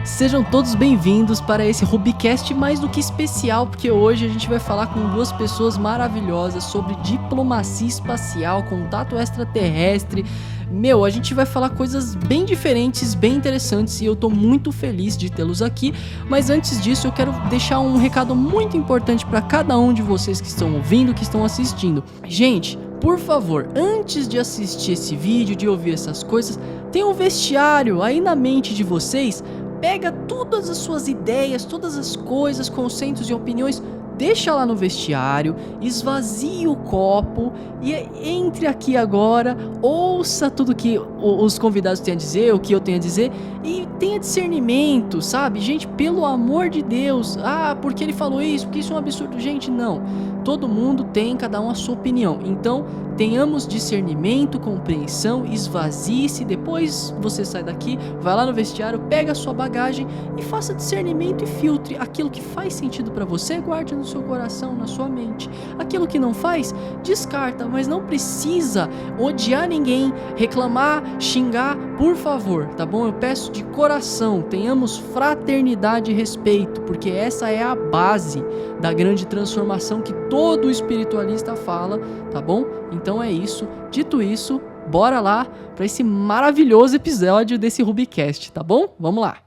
Sejam todos bem-vindos para esse Rubicast mais do que especial, porque hoje a gente vai falar com duas pessoas maravilhosas sobre diplomacia espacial, contato extraterrestre. A gente vai falar coisas bem diferentes, bem interessantes, e eu tô muito feliz de tê-los aqui. Mas antes disso, eu quero deixar um recado muito importante para cada um de vocês que estão ouvindo, que estão assistindo. Gente, por favor, antes de assistir esse vídeo, de ouvir essas coisas, tem um vestiário aí na mente de vocês. Pega todas as suas ideias, todas as coisas, conceitos e opiniões, deixa lá no vestiário, esvazie o copo e entre aqui agora, ouça tudo que os convidados têm a dizer, o que eu tenho a dizer, e tenha discernimento, sabe? Gente, pelo amor de Deus, porque ele falou isso, porque isso é um absurdo. Gente, não. Todo mundo tem, cada um a sua opinião. Então, tenhamos discernimento, compreensão, esvazie-se, depois você sai daqui, vai lá no vestiário, pega a sua bagagem e faça discernimento e filtre. Aquilo que faz sentido pra você, guarde no seu coração, na sua mente. Aquilo que não faz, descarta, mas não precisa odiar ninguém, reclamar, xingar, por favor, tá bom? Eu peço de coração, tenhamos fraternidade e respeito, porque essa é a base da grande transformação que todo espiritualista fala, tá bom? Então é isso. Dito isso, bora lá para esse maravilhoso episódio desse Rubicast, tá bom? Vamos lá.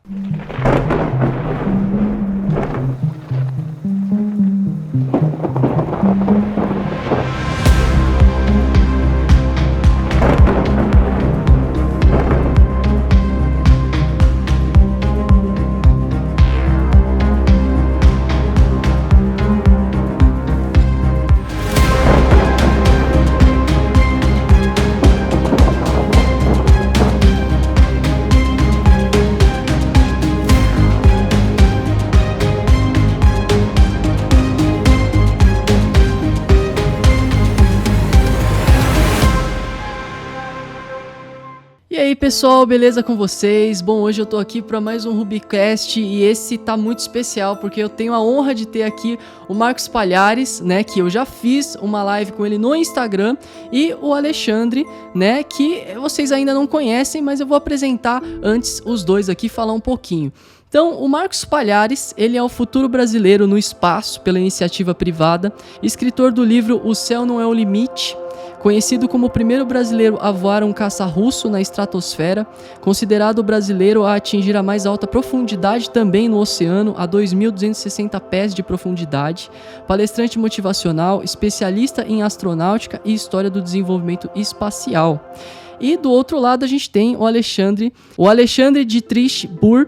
E aí pessoal, beleza com vocês? Bom, hoje eu tô aqui para mais um Rubicast e esse tá muito especial porque eu tenho a honra de ter aqui o Marcos Palhares, né, que eu já fiz uma live com ele no Instagram, e o Alexandre, né, que vocês ainda não conhecem, mas eu vou apresentar antes os dois aqui, falar um pouquinho. Então, o Marcos Palhares, ele é o futuro brasileiro no espaço pela iniciativa privada, escritor do livro O Céu Não É o Limite, conhecido como o primeiro brasileiro a voar um caça russo na estratosfera, considerado o brasileiro a atingir a mais alta profundidade também no oceano, a 2.260 pés de profundidade, palestrante motivacional, especialista em astronáutica e história do desenvolvimento espacial. E do outro lado a gente tem o Alexandre Dietrich Burr,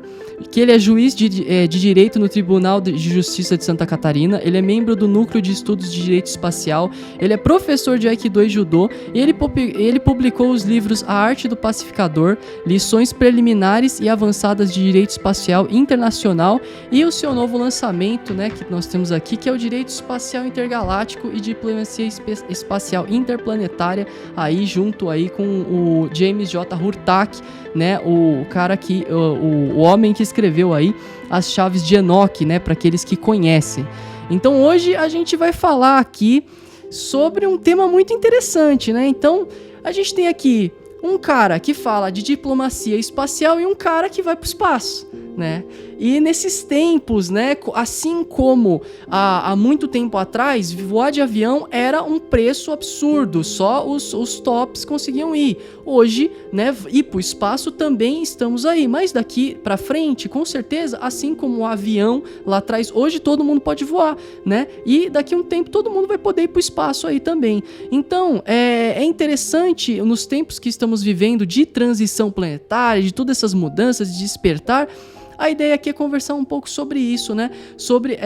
que ele é juiz de Direito no Tribunal de Justiça de Santa Catarina, ele é membro do Núcleo de Estudos de Direito Espacial, ele é professor de Aikido e Judô, e ele publicou os livros A Arte do Pacificador, Lições Preliminares e Avançadas de Direito Espacial Internacional, e o seu novo lançamento, né, que nós temos aqui, que é o Direito Espacial Intergaláctico e Diplomacia Espacial Interplanetária, aí junto aí com o James J. Hurtak, né, o cara que, o homem que escreveu aí As Chaves de Enoque, né, para aqueles que conhecem. Então hoje a gente vai falar aqui sobre um tema muito interessante, né? Então a gente tem aqui um cara que fala de diplomacia espacial e um cara que vai para o espaço, né? E nesses tempos, né, assim como há muito tempo atrás, voar de avião era um preço absurdo, só os tops conseguiam ir. Hoje, né, ir para o espaço também estamos aí, mas daqui para frente, com certeza, assim como o avião lá atrás, hoje todo mundo pode voar, né? E daqui a um tempo todo mundo vai poder ir para o espaço aí também. Então, é interessante nos tempos que estamos vivendo de transição planetária, de todas essas mudanças, de despertar. A ideia aqui é conversar um pouco sobre isso, né? Sobre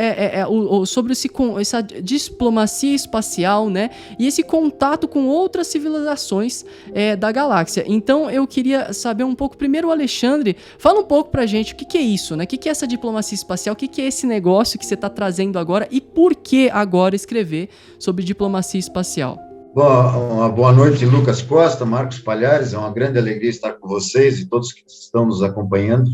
essa diplomacia espacial, né? E esse contato com outras civilizações da galáxia. Então, eu queria saber um pouco, primeiro o Alexandre, fala um pouco pra gente o que é isso, né? O que é essa diplomacia espacial, o que é esse negócio que você tá trazendo agora e por que agora escrever sobre diplomacia espacial? Bom, uma boa noite, Lucas Costa, Marcos Palhares, é uma grande alegria estar com vocês e todos que estão nos acompanhando.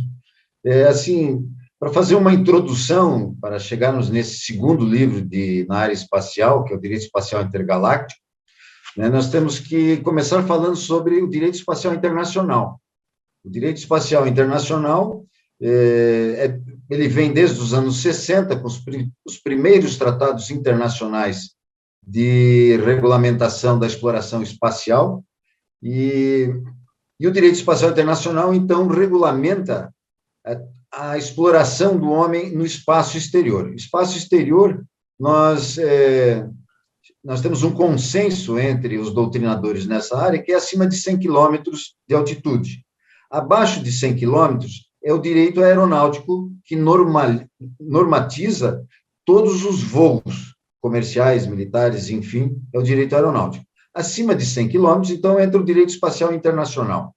Para fazer uma introdução, para chegarmos nesse segundo livro na área espacial, que é o Direito Espacial Intergaláctico, né, nós temos que começar falando sobre o Direito Espacial Internacional. O Direito Espacial Internacional, Ele vem desde os anos 60, com os primeiros tratados internacionais de regulamentação da exploração espacial, e o direito espacial internacional, então, regulamenta a exploração do homem no espaço exterior. Espaço exterior, nós temos um consenso entre os doutrinadores nessa área, que é acima de 100 quilômetros de altitude. Abaixo de 100 quilômetros é o direito aeronáutico, que normatiza todos os voos comerciais, militares, enfim, é o direito aeronáutico. Acima de 100 quilômetros, então, entra o direito espacial internacional.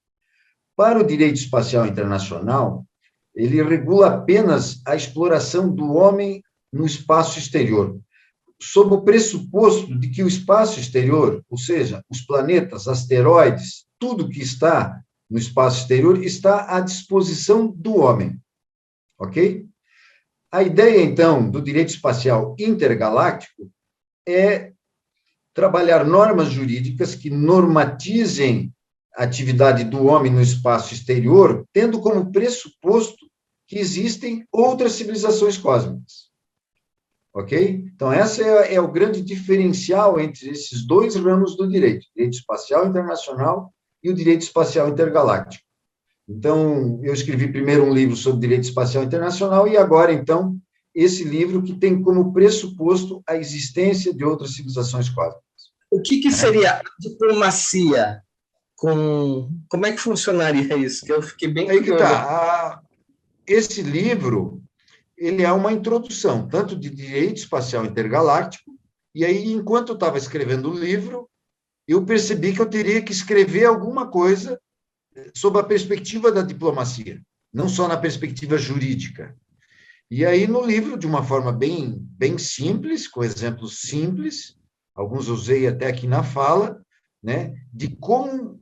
Para o direito espacial internacional, ele regula apenas a exploração do homem no espaço exterior, sob o pressuposto de que o espaço exterior, ou seja, os planetas, asteroides, tudo que está no espaço exterior está à disposição do homem, ok? A ideia, então, do direito espacial intergaláctico é trabalhar normas jurídicas que normatizem a atividade do homem no espaço exterior, tendo como pressuposto que existem outras civilizações cósmicas. Ok? Então, esse é o grande diferencial entre esses dois ramos do direito espacial internacional e o direito espacial intergaláctico. Então, eu escrevi primeiro um livro sobre direito espacial internacional e agora, então, esse livro que tem como pressuposto a existência de outras civilizações cósmicas. O que seria a diplomacia? Como é que funcionaria isso? Que eu fiquei bem curioso. Aí que tá. Esse livro, ele é uma introdução, tanto de direito espacial intergaláctico, e aí, enquanto eu estava escrevendo o livro, eu percebi que eu teria que escrever alguma coisa sob a perspectiva da diplomacia, não só na perspectiva jurídica. E aí, no livro, de uma forma bem simples, com exemplos simples, alguns usei até aqui na fala, né, de como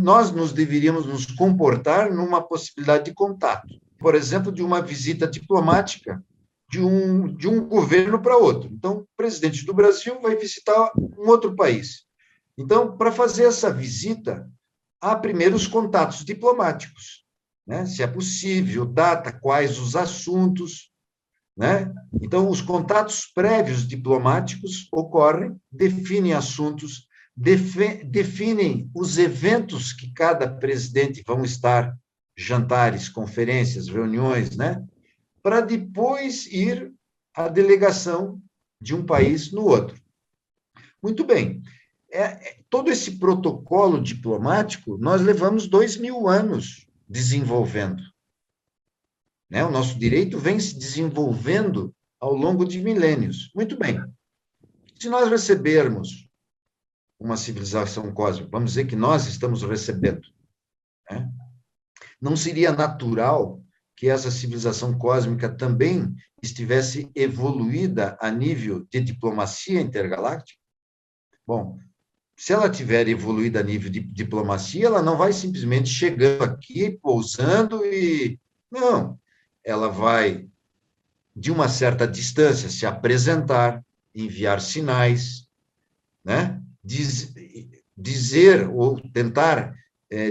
nós deveríamos nos comportar numa possibilidade de contato. Por exemplo, de uma visita diplomática de um governo para outro. Então, o presidente do Brasil vai visitar um outro país. Então, para fazer essa visita, há primeiro os contatos diplomáticos, né? Se é possível, data, quais os assuntos, né? Então, os contatos prévios diplomáticos ocorrem, definem assuntos, definem os eventos que cada presidente vão estar, jantares, conferências, reuniões, né? Para depois ir à delegação de um país no outro. Muito bem. Todo esse protocolo diplomático, nós levamos 2000 anos desenvolvendo. Né? O nosso direito vem se desenvolvendo ao longo de milênios. Muito bem. Se nós recebermos uma civilização cósmica, vamos dizer que nós estamos recebendo, né? Não seria natural que essa civilização cósmica também estivesse evoluída a nível de diplomacia intergaláctica? Bom, se ela tiver evoluído a nível de diplomacia, ela não vai simplesmente chegando aqui, pousando e... Não, ela vai, de uma certa distância, se apresentar, enviar sinais, né? Dizer ou tentar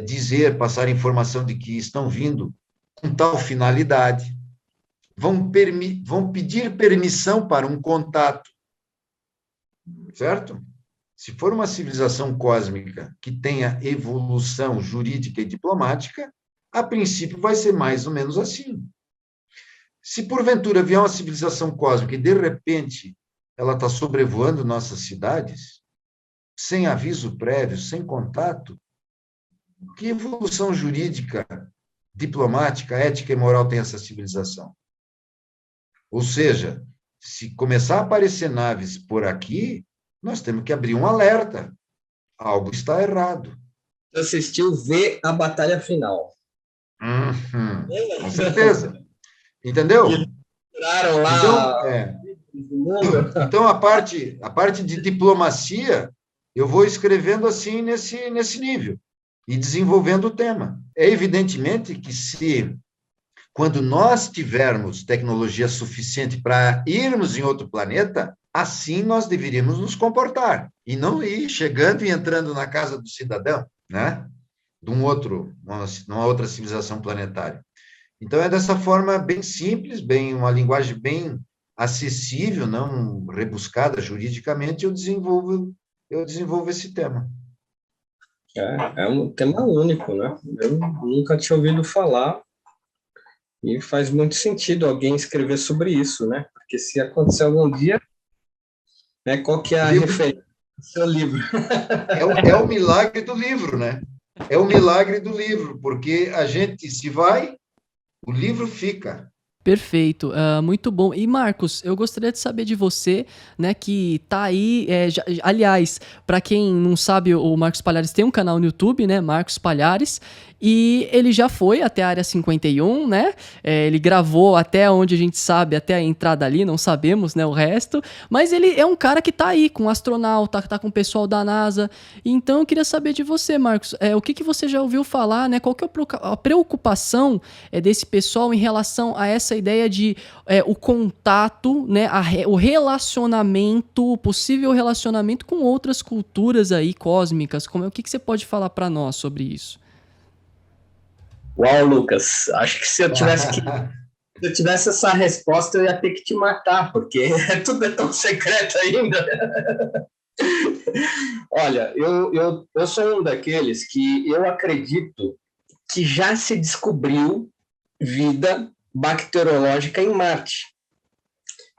dizer, passar informação de que estão vindo com tal finalidade, vão pedir permissão para um contato, certo? Se for uma civilização cósmica que tenha evolução jurídica e diplomática, a princípio vai ser mais ou menos assim. Se porventura vier uma civilização cósmica e, de repente, ela está sobrevoando nossas cidades, sem aviso prévio, sem contato, que evolução jurídica, diplomática, ética e moral tem essa civilização? Ou seja, se começar a aparecer naves por aqui, nós temos que abrir um alerta. Algo está errado. Você assistiu ver a batalha final. Com certeza. Entendeu? Tiraram lá... Então, a parte de diplomacia, eu vou escrevendo assim nesse nível e desenvolvendo o tema. É evidentemente que quando nós tivermos tecnologia suficiente para irmos em outro planeta, assim nós deveríamos nos comportar, e não ir chegando e entrando na casa do cidadão, né? De uma outra civilização planetária. Então, é dessa forma bem simples, bem uma linguagem bem acessível, não rebuscada juridicamente, eu desenvolvo esse tema. É um tema único, né? Eu nunca tinha ouvido falar e faz muito sentido alguém escrever sobre isso, né? Porque se acontecer algum dia, né, qual que é O a livro referência do seu livro? é o milagre do livro, né? É o milagre do livro, porque a gente se vai, o livro fica. Perfeito, muito bom. E Marcos, eu gostaria de saber de você, né, que tá aí, aliás, para quem não sabe, o Marcos Palhares tem um canal no YouTube, né, Marcos Palhares, e ele já foi até a área 51, né, ele gravou até onde a gente sabe, até a entrada ali, não sabemos, né, o resto, mas ele é um cara que tá aí com o astronauta, tá com o pessoal da NASA, então eu queria saber de você, Marcos, o que que você já ouviu falar, né, qual que é a preocupação desse pessoal em relação a essa ideia de o contato, né, o relacionamento, o possível relacionamento com outras culturas aí cósmicas. O que você pode falar para nós sobre isso? Uau, Lucas, acho que se eu tivesse essa resposta, eu ia ter que te matar, porque tudo é tão secreto ainda. Olha, eu sou um daqueles que eu acredito que já se descobriu vida bacteriológica em Marte,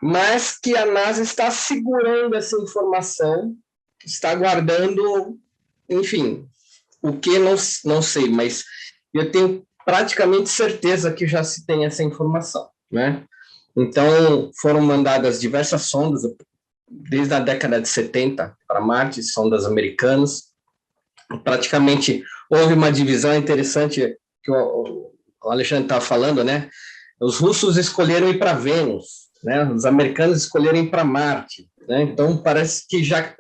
mas que a NASA está segurando essa informação, está guardando, enfim, o que não sei, mas eu tenho praticamente certeza que já se tem essa informação, né? Então, foram mandadas diversas sondas, desde a década de 70 para Marte, sondas americanas. Praticamente houve uma divisão interessante que o Alexandre estava falando, né? Os russos escolheram ir para Vênus, né? Os americanos escolheram ir para Marte, né? Então parece que já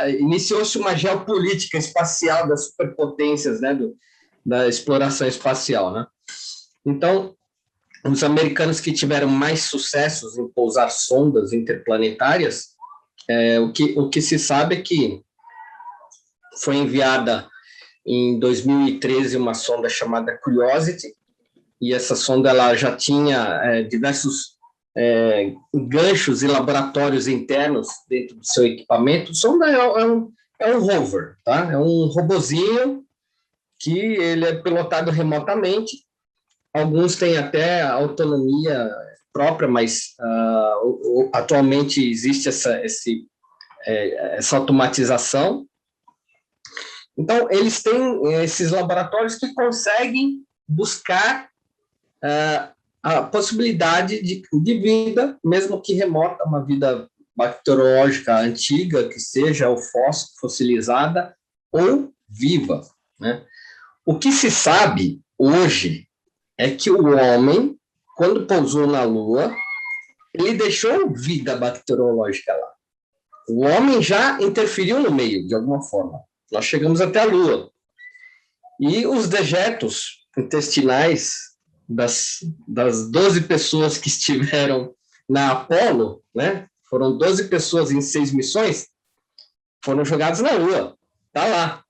iniciou-se uma geopolítica espacial das superpotências, né? Da exploração espacial, né? Então os americanos que tiveram mais sucessos em pousar sondas interplanetárias, o que se sabe é que foi enviada em 2013 uma sonda chamada Curiosity, e essa sonda ela já tinha diversos ganchos e laboratórios internos dentro do seu equipamento. A sonda é um rover, tá? É um robozinho que ele é pilotado remotamente. Alguns têm até autonomia própria, mas atualmente existe essa automatização. Então, eles têm esses laboratórios que conseguem buscar a possibilidade de vida, mesmo que remota, uma vida bacteriológica antiga, que seja ou fossilizada ou viva, né? O que se sabe hoje é que o homem, quando pousou na Lua, ele deixou vida bacteriológica lá. O homem já interferiu no meio, de alguma forma. Nós chegamos até a Lua. E os dejetos intestinais das 12 pessoas que estiveram na Apollo, né? Foram 12 pessoas em 6 missões, foram jogados na Lua. Tá lá.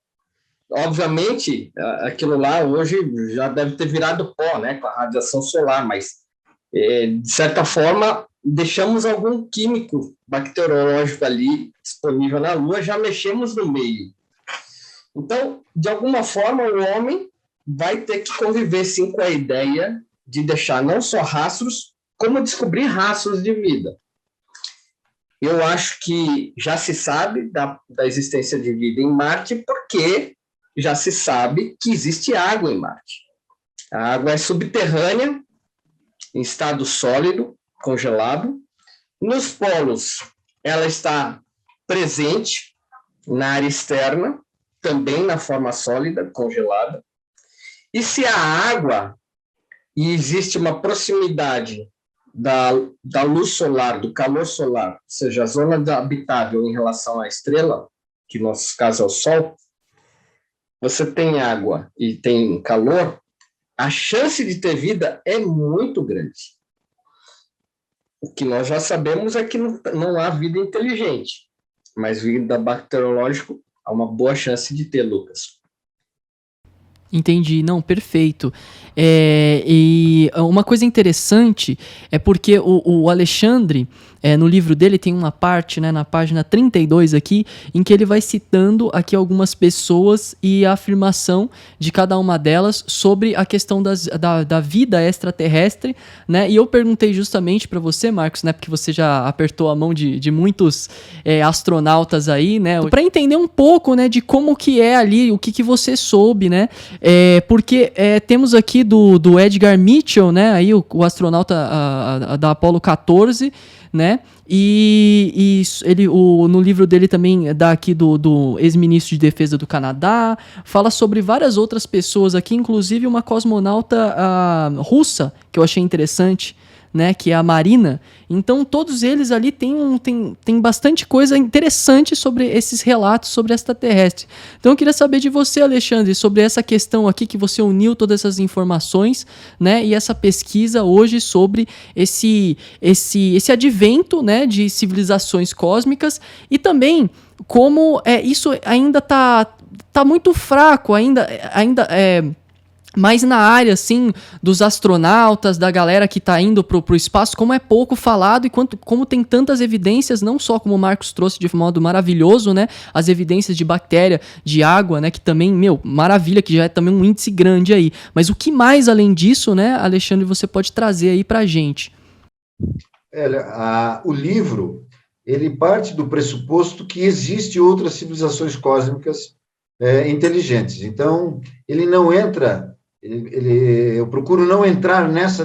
Obviamente, aquilo lá hoje já deve ter virado pó, né? Com a radiação solar, mas, de certa forma, deixamos algum químico bacteriológico ali disponível na Lua, já mexemos no meio. Então, de alguma forma, o homem vai ter que conviver, sim, com a ideia de deixar não só rastros, como descobrir rastros de vida. Eu acho que já se sabe da existência de vida em Marte, porque já se sabe que existe água em Marte. A água é subterrânea, em estado sólido, congelado. Nos polos, ela está presente na área externa, também na forma sólida, congelada. E se a água, e existe uma proximidade da luz solar, do calor solar, ou seja, a zona habitável em relação à estrela, que no nosso caso é o Sol, você tem água e tem calor, a chance de ter vida é muito grande. O que nós já sabemos é que não há vida inteligente, mas vida bacteriológica há uma boa chance de ter, Lucas. Entendi, não, perfeito. E uma coisa interessante é porque o Alexandre, no livro dele, tem uma parte, né, na página 32 aqui, em que ele vai citando aqui algumas pessoas e a afirmação de cada uma delas sobre a questão da vida extraterrestre, né? E eu perguntei justamente para você, Marcos, né, porque você já apertou a mão de muitos astronautas aí, né, para entender um pouco, né, de como que é ali, o que você soube, né? Porque temos aqui do Edgar Mitchell, né, aí o astronauta da Apollo 14, né, e ele, no livro dele também dá aqui do ex-ministro de defesa do Canadá, fala sobre várias outras pessoas aqui, inclusive uma cosmonauta russa, que eu achei interessante, né, que é a Marina. Então todos eles ali tem bastante coisa interessante sobre esses relatos sobre extraterrestres. Então eu queria saber de você, Alexandre, sobre essa questão aqui que você uniu todas essas informações, né, e essa pesquisa hoje sobre esse advento, né, de civilizações cósmicas, e também como isso ainda tá muito fraco, ainda mas na área, assim, dos astronautas, da galera que está indo pro espaço, como é pouco falado e como tem tantas evidências, não só como o Marcos trouxe de modo maravilhoso, né? As evidências de bactéria, de água, né? Que também, maravilha, que já é também um índice grande aí. Mas o que mais, além disso, né, Alexandre, você pode trazer aí pra gente? O livro, ele parte do pressuposto que existem outras civilizações cósmicas inteligentes. Então, ele não entra... eu procuro não entrar nessa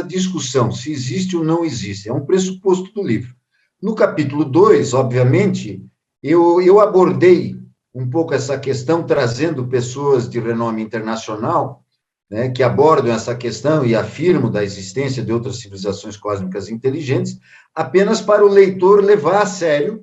discussão, se existe ou não existe, é um pressuposto do livro. No capítulo 2, obviamente, eu abordei um pouco essa questão, trazendo pessoas de renome internacional, né, que abordam essa questão e afirmam da existência de outras civilizações cósmicas inteligentes, apenas para o leitor levar a sério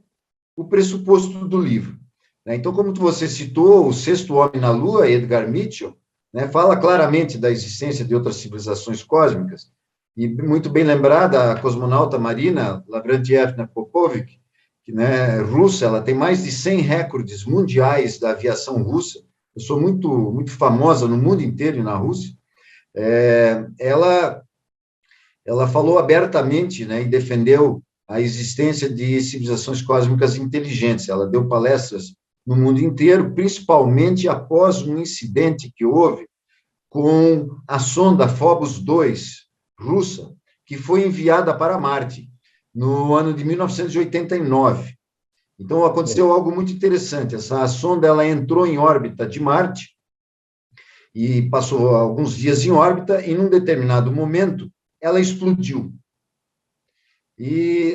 o pressuposto do livro. Então, como você citou, o Sexto Homem na Lua, Edgar Mitchell, né, fala claramente da existência de outras civilizações cósmicas, e muito bem lembrada, a cosmonauta Marina Lavrantievna Popovic, que, né, russa, ela tem mais de 100 recordes mundiais da aviação russa, eu sou muito famosa no mundo inteiro e na Rússia. Ela falou abertamente, né, e defendeu a existência de civilizações cósmicas inteligentes, ela deu palestras no mundo inteiro, principalmente após um incidente que houve com a sonda Phobos 2, russa, que foi enviada para Marte no ano de 1989. Então, aconteceu algo muito interessante. Essa sonda ela entrou em órbita de Marte e passou alguns dias em órbita, e, num determinado momento, ela explodiu.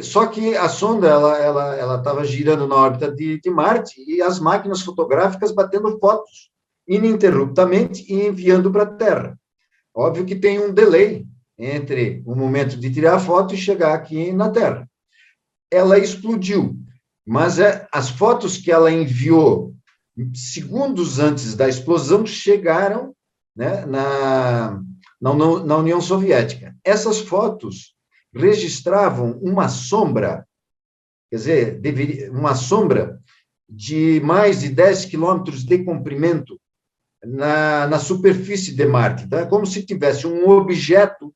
Só que a sonda ela estava girando na órbita de Marte e as máquinas fotográficas batendo fotos ininterruptamente e enviando para a Terra. Óbvio que tem um delay entre o momento de tirar a foto e chegar aqui na Terra. Ela explodiu, mas as fotos que ela enviou segundos antes da explosão chegaram, né, na União Soviética. Essas fotos registravam uma sombra, quer dizer, uma sombra de mais de 10 quilômetros de comprimento na superfície de Marte. Então, é como se tivesse um objeto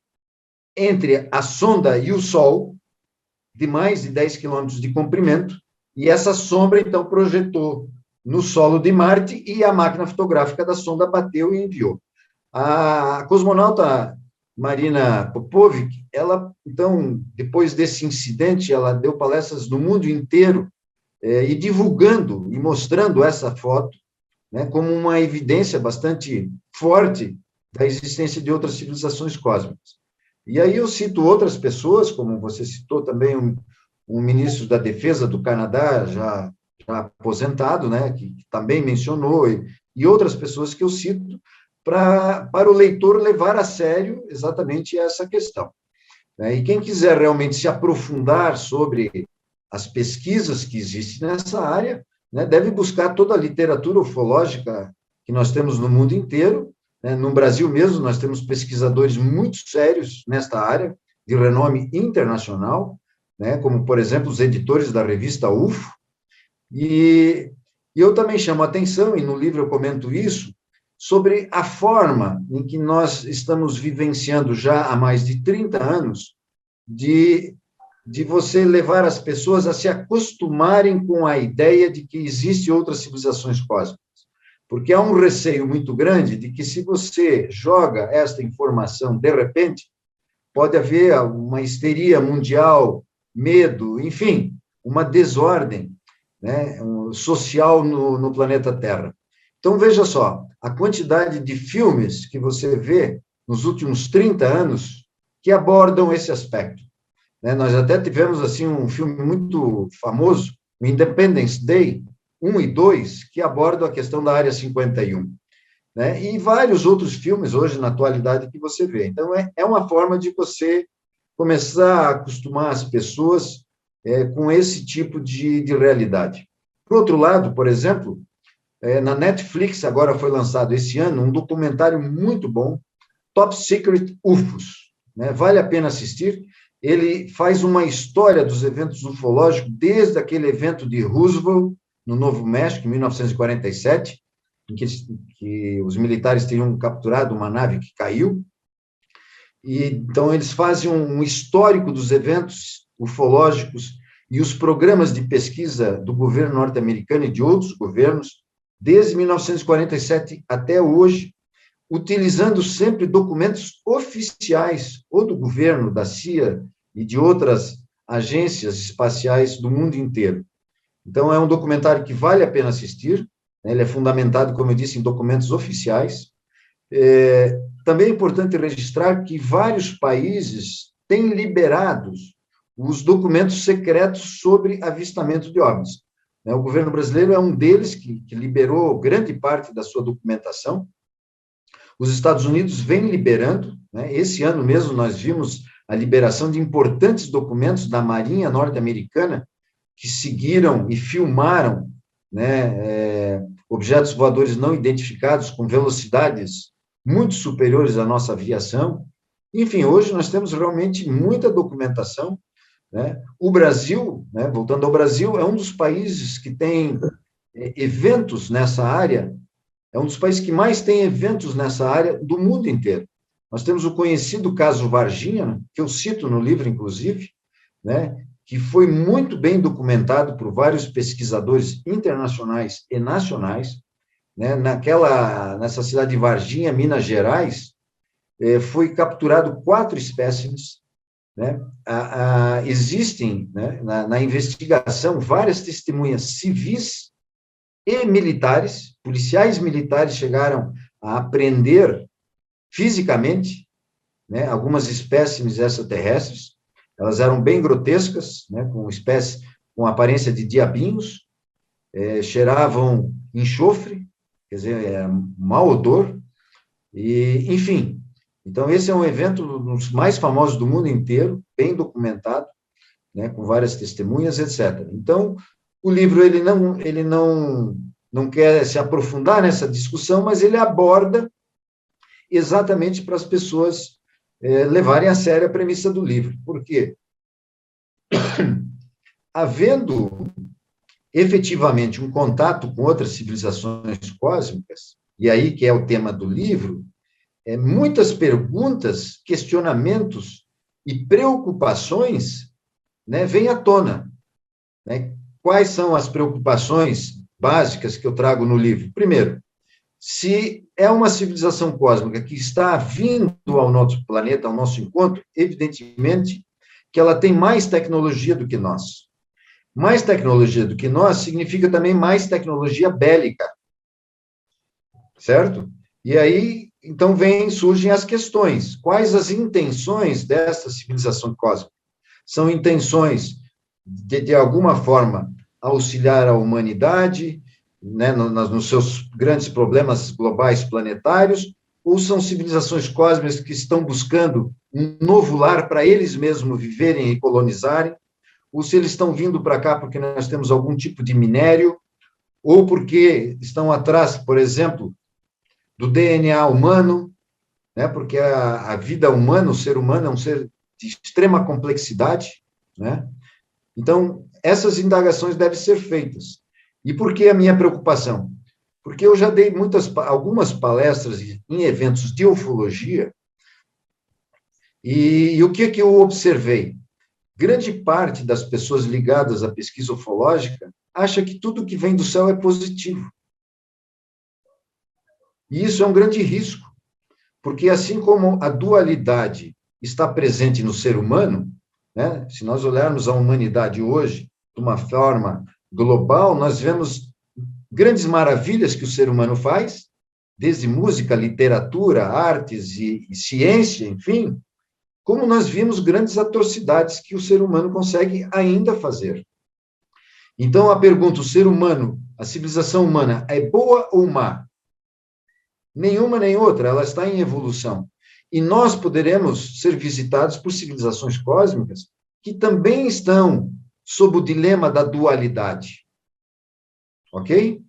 entre a sonda e o Sol, de mais de 10 quilômetros de comprimento, e essa sombra, então, projetou no solo de Marte, e a máquina fotográfica da sonda bateu e enviou. A cosmonauta Marina Popovic, ela, então, depois desse incidente, ela deu palestras no mundo inteiro, e divulgando e mostrando essa foto, né, como uma evidência bastante forte da existência de outras civilizações cósmicas. E aí eu cito outras pessoas, como você citou também um ministro da Defesa do Canadá, já aposentado, né, que também mencionou, e outras pessoas que eu cito, para o leitor levar a sério exatamente essa questão. E quem quiser realmente se aprofundar sobre as pesquisas que existem nessa área, né, deve buscar toda a literatura ufológica que nós temos no mundo inteiro, né. No Brasil mesmo, nós temos pesquisadores muito sérios nesta área, de renome internacional, né, como, por exemplo, os editores da revista UFO, e eu também chamo a atenção, e no livro eu comento isso, sobre a forma em que nós estamos vivenciando já há mais de 30 anos de você levar as pessoas a se acostumarem com a ideia de que existem outras civilizações cósmicas. Porque há um receio muito grande de que, se você joga esta informação de repente, pode haver uma histeria mundial, medo, enfim, uma desordem, né, social no planeta Terra. Então, veja só, a quantidade de filmes que você vê nos últimos 30 anos que abordam esse aspecto. Nós até tivemos assim um filme muito famoso, o Independence Day 1 e 2, que abordam a questão da Área 51. E vários outros filmes hoje, na atualidade, que você vê. Então, é uma forma de você começar a acostumar as pessoas com esse tipo de realidade. Por outro lado, por exemplo, na Netflix, agora foi lançado esse ano, um documentário muito bom, Top Secret UFOs. Vale a pena assistir. Ele faz uma história dos eventos ufológicos, desde aquele evento de Roosevelt, no Novo México, em 1947, em que os militares teriam capturado uma nave que caiu. E então, eles fazem um histórico dos eventos ufológicos e os programas de pesquisa do governo norte-americano e de outros governos, desde 1947 até hoje, utilizando sempre documentos oficiais, ou do governo, da CIA e de outras agências espaciais do mundo inteiro. Então, é um documentário que vale a pena assistir, ele é fundamentado, como eu disse, em documentos oficiais. Também é importante registrar que vários países têm liberado os documentos secretos sobre avistamento de OVNIs. O governo brasileiro é um deles que liberou grande parte da sua documentação. Os Estados Unidos vem liberando, esse ano mesmo nós vimos a liberação de importantes documentos da Marinha norte-americana que seguiram e filmaram objetos voadores não identificados com velocidades muito superiores à nossa aviação. Enfim, hoje nós temos realmente muita documentação. O Brasil, voltando ao Brasil, é um dos países que tem eventos nessa área, é um dos países que mais tem eventos nessa área do mundo inteiro. Nós temos o conhecido caso Varginha, que eu cito no livro, inclusive, que foi muito bem documentado por vários pesquisadores internacionais e nacionais. Nessa cidade de Varginha, Minas Gerais, foi capturado 4 espécimes. Existem, na investigação, várias testemunhas civis e militares, policiais militares chegaram a apreender fisicamente, algumas espécimes extraterrestres. Elas eram bem grotescas, com aparência de diabinhos, cheiravam enxofre, quer dizer, mau odor, e, enfim. Então, esse é um evento dos mais famosos do mundo inteiro, bem documentado, com várias testemunhas, etc. Então, o livro ele não quer se aprofundar nessa discussão, mas ele aborda exatamente para as pessoas levarem a sério a premissa do livro. Por quê? Havendo efetivamente um contato com outras civilizações cósmicas, e aí que é o tema do livro, muitas perguntas, questionamentos e preocupações vêm à tona. Quais são as preocupações básicas que eu trago no livro? Primeiro, se é uma civilização cósmica que está vindo ao nosso planeta, ao nosso encontro, evidentemente que ela tem mais tecnologia do que nós. Mais tecnologia do que nós significa também mais tecnologia bélica, certo? E aí, então, surgem as questões. Quais as intenções dessa civilização cósmica? São intenções de alguma forma, auxiliar a humanidade, nos seus grandes problemas globais planetários, ou são civilizações cósmicas que estão buscando um novo lar para eles mesmos viverem e colonizarem, ou se eles estão vindo para cá porque nós temos algum tipo de minério, ou porque estão atrás, por exemplo, do DNA humano, porque a vida humana, o ser humano é um ser de extrema complexidade, Então, essas indagações devem ser feitas. E por que a minha preocupação? Porque eu já dei algumas palestras em eventos de ufologia, e o que eu observei? Grande parte das pessoas ligadas à pesquisa ufológica acha que tudo que vem do céu é positivo. E isso é um grande risco, porque assim como a dualidade está presente no ser humano, né, se nós olharmos a humanidade hoje de uma forma global, nós vemos grandes maravilhas que o ser humano faz, desde música, literatura, artes e ciência, enfim, como nós vimos grandes atrocidades que o ser humano consegue ainda fazer. Então, a pergunta, o ser humano, a civilização humana, é boa ou má? Nenhuma nem outra, ela está em evolução. E nós poderemos ser visitados por civilizações cósmicas que também estão sob o dilema da dualidade. Ok?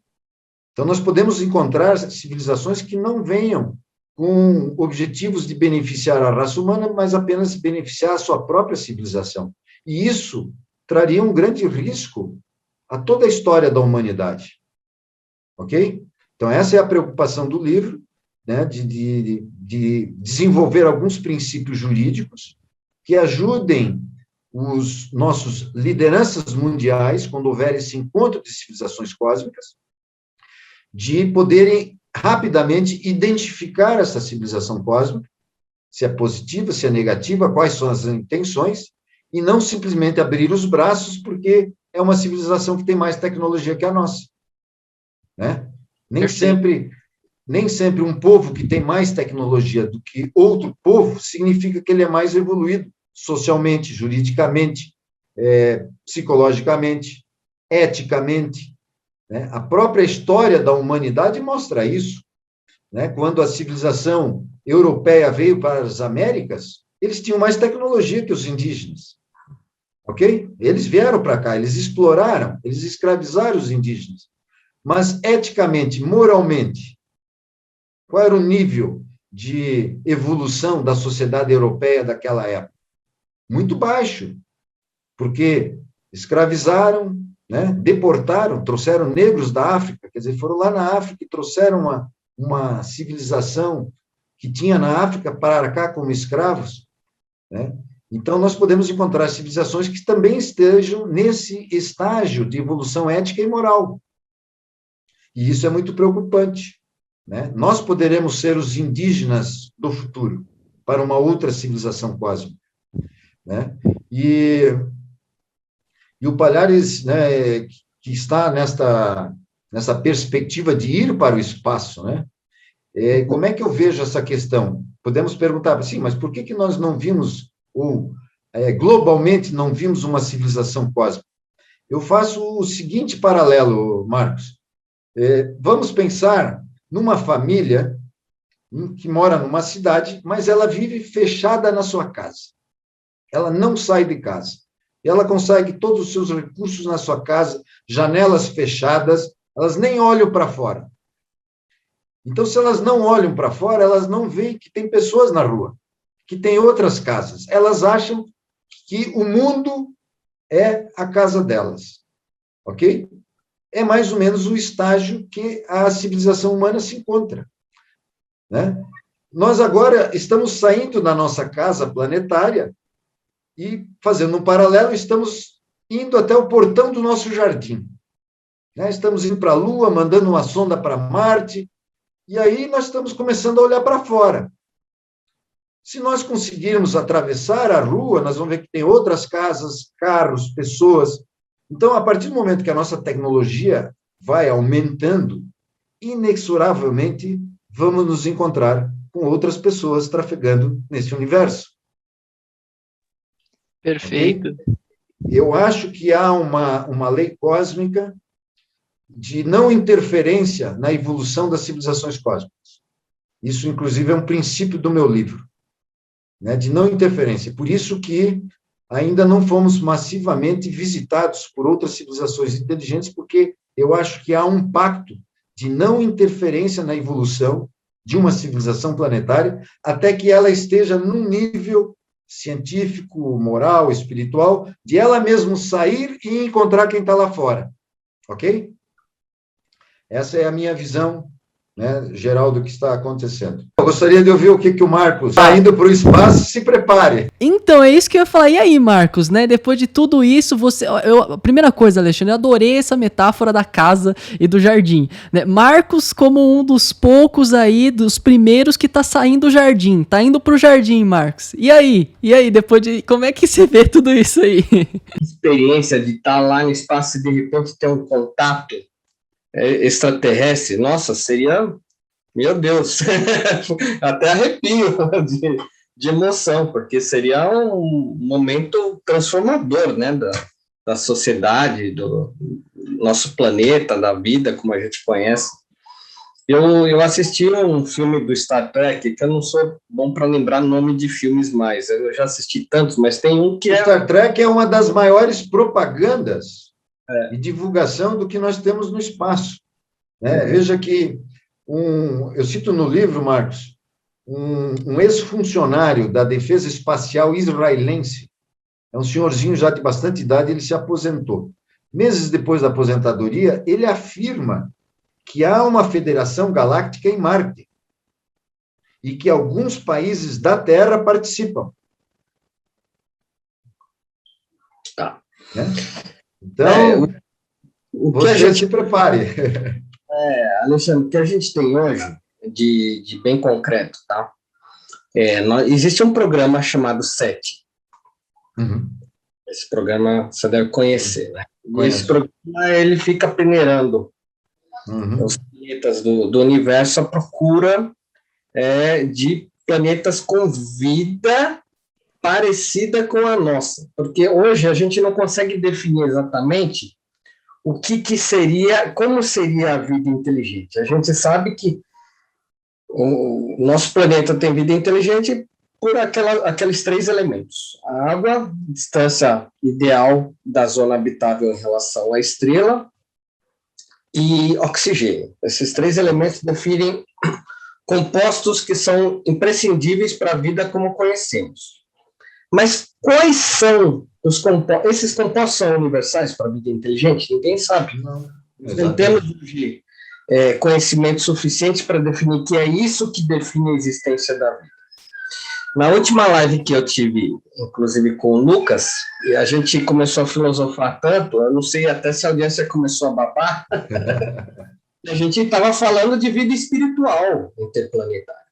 Então, nós podemos encontrar civilizações que não venham com objetivos de beneficiar a raça humana, mas apenas beneficiar a sua própria civilização. E isso traria um grande risco a toda a história da humanidade. Ok? Então, essa é a preocupação do livro, né, de desenvolver alguns princípios jurídicos que ajudem os nossos lideranças mundiais, quando houver esse encontro de civilizações cósmicas, de poderem rapidamente identificar essa civilização cósmica, se é positiva, se é negativa, quais são as intenções, e não simplesmente abrir os braços porque é uma civilização que tem mais tecnologia que a nossa, né? Nem sempre um povo que tem mais tecnologia do que outro povo significa que ele é mais evoluído socialmente, juridicamente, psicologicamente, eticamente, né? A própria história da humanidade mostra isso, né? Quando a civilização europeia veio para as Américas, eles tinham mais tecnologia que os indígenas, ok? Eles vieram para cá, eles exploraram, eles escravizaram os indígenas, mas eticamente, moralmente, qual era o nível de evolução da sociedade europeia daquela época? Muito baixo, porque escravizaram, né, deportaram, trouxeram negros da África, quer dizer, foram lá na África e trouxeram uma civilização que tinha na África para cá como escravos, né? Então, nós podemos encontrar civilizações que também estejam nesse estágio de evolução ética e moral. E isso é muito preocupante, né? Nós poderemos ser os indígenas do futuro para uma outra civilização cósmica, né? E o Palhares, né, que está nessa perspectiva de ir para o espaço, né? Como é que eu vejo essa questão? Podemos perguntar assim, mas por que nós não vimos, ou globalmente não vimos uma civilização cósmica? Eu faço o seguinte paralelo, Marcos. Vamos pensar numa família que mora numa cidade, mas ela vive fechada na sua casa. Ela não sai de casa. Ela consegue todos os seus recursos na sua casa, janelas fechadas, elas nem olham para fora. Então, se elas não olham para fora, elas não veem que tem pessoas na rua, que tem outras casas. Elas acham que o mundo é a casa delas. Ok? É mais ou menos o estágio que a civilização humana se encontra, né? Nós agora estamos saindo da nossa casa planetária e, fazendo um paralelo, estamos indo até o portão do nosso jardim, né? Estamos indo para a Lua, mandando uma sonda para Marte, e aí nós estamos começando a olhar para fora. Se nós conseguirmos atravessar a rua, nós vamos ver que tem outras casas, carros, pessoas. Então, a partir do momento que a nossa tecnologia vai aumentando, inexoravelmente vamos nos encontrar com outras pessoas trafegando nesse universo. Perfeito. Okay? Eu acho que há uma lei cósmica de não interferência na evolução das civilizações cósmicas. Isso, inclusive, é um princípio do meu livro, né, de não interferência. Por isso que ainda não fomos massivamente visitados por outras civilizações inteligentes, porque eu acho que há um pacto de não interferência na evolução de uma civilização planetária, até que ela esteja num nível científico, moral, espiritual, de ela mesma sair e encontrar quem está lá fora. Ok? Essa é a minha visão, né, geral do que está acontecendo. Eu gostaria de ouvir o que o Marcos está indo para o espaço, se prepare. Então, é isso que eu ia falar. E aí, Marcos, né? Depois de tudo isso, primeira coisa, Alexandre, eu adorei essa metáfora da casa e do jardim, né? Marcos como um dos poucos aí, dos primeiros que tá saindo do jardim, tá indo pro jardim, Marcos. E aí? Depois de... Como é que você vê tudo isso aí? Experiência de estar lá no espaço e de repente ter um contato extraterrestre, nossa, seria, meu Deus, até arrepio de emoção, porque seria um momento transformador, né, da sociedade, do nosso planeta, da vida, como a gente conhece. Eu assisti um filme do Star Trek, que eu não sou bom para lembrar o nome de filmes mais, eu já assisti tantos, mas tem um que Star Trek é uma das maiores propagandas e divulgação do que nós temos no espaço. Né? Veja que, eu cito no livro, Marcos, um ex-funcionário da defesa espacial israelense, é um senhorzinho já de bastante idade, ele se aposentou. Meses depois da aposentadoria, ele afirma que há uma federação galáctica em Marte e que alguns países da Terra participam. Tá. Né? Então, você se prepare. Alexandre, o que a gente tem hoje de bem concreto, tá? Existe um programa chamado SET. Uhum. Esse programa você deve conhecer, né? E esse programa, ele fica peneirando os planetas do universo à procura de planetas com vida parecida com a nossa. Porque hoje a gente não consegue definir exatamente o que seria, como seria a vida inteligente. A gente sabe que o nosso planeta tem vida inteligente por aqueles 3 elementos: a água, distância ideal da zona habitável em relação à estrela, e oxigênio. Esses 3 elementos definem compostos que são imprescindíveis para a vida como conhecemos. Mas quais são os compostos? Esses compostos são universais para a vida inteligente? Ninguém sabe. Não temos hoje conhecimento suficiente para definir que é isso que define a existência da vida. Na última live que eu tive, inclusive com o Lucas, e a gente começou a filosofar tanto, eu não sei até se a audiência começou a babar, a gente estava falando de vida espiritual interplanetária,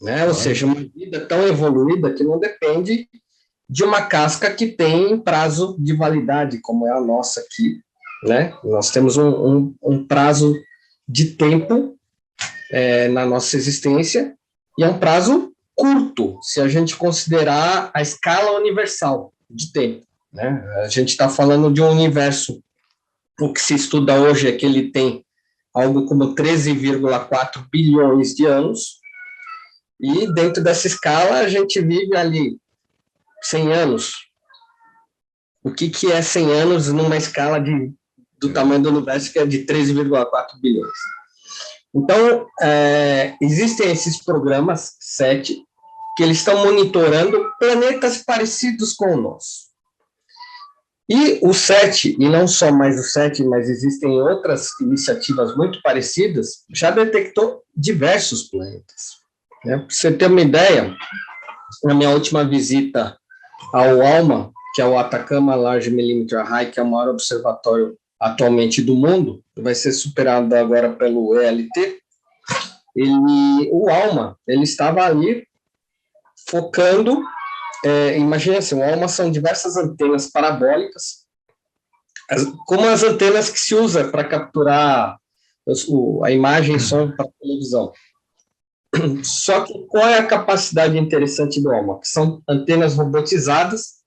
né? Ou seja, uma vida tão evoluída que não depende de uma casca que tem prazo de validade, como é a nossa aqui, né? Nós temos um prazo de tempo na nossa existência, e é um prazo curto, se a gente considerar a escala universal de tempo, né? A gente está falando de um universo, o que se estuda hoje é que ele tem algo como 13,4 bilhões de anos, e dentro dessa escala a gente vive ali 100 anos. O que é 100 anos numa escala do tamanho do universo, que é de 13,4 bilhões? Então, existem esses programas, 7, que eles estão monitorando planetas parecidos com o nosso. E o 7, e não só mais o 7, mas existem outras iniciativas muito parecidas, já detectou diversos planetas. Né? Para você ter uma ideia, na minha última visita ao ALMA, que é o Atacama Large Millimeter High, que é o maior observatório atualmente do mundo, vai ser superado agora pelo ELT, o ALMA, ele estava ali focando, imagina assim, o ALMA são diversas antenas parabólicas, como as antenas que se usa para capturar a imagem e som para televisão. Só que qual é a capacidade interessante do ALMA? Que são antenas robotizadas,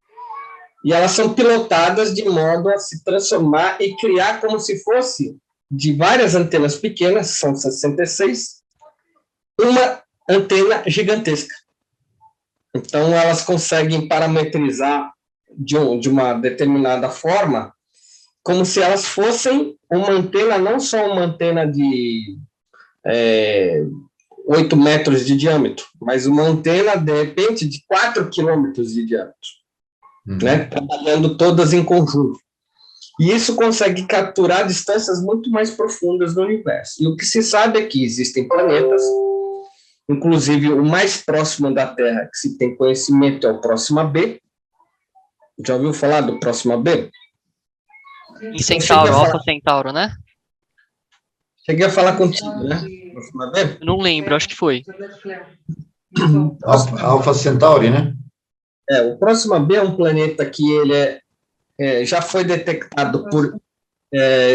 e elas são pilotadas de modo a se transformar e criar como se fosse, de várias antenas pequenas, são 66, uma antena gigantesca. Então, elas conseguem parametrizar de uma determinada forma, como se elas fossem uma antena, não só uma antena de 8 metros de diâmetro, mas uma antena, de repente, de 4 quilômetros de diâmetro, né? Trabalhando todas em conjunto. E isso consegue capturar distâncias muito mais profundas no universo. E o que se sabe é que existem planetas, inclusive o mais próximo da Terra que se tem conhecimento é o Próxima B. Já ouviu falar do Próxima B? Em Centauro, Alfa Centauro, né? Cheguei a falar contigo, né? Próxima B? Eu não lembro, acho que foi. Alpha Centauri, né? O Próxima B é um planeta que ele já foi detectado por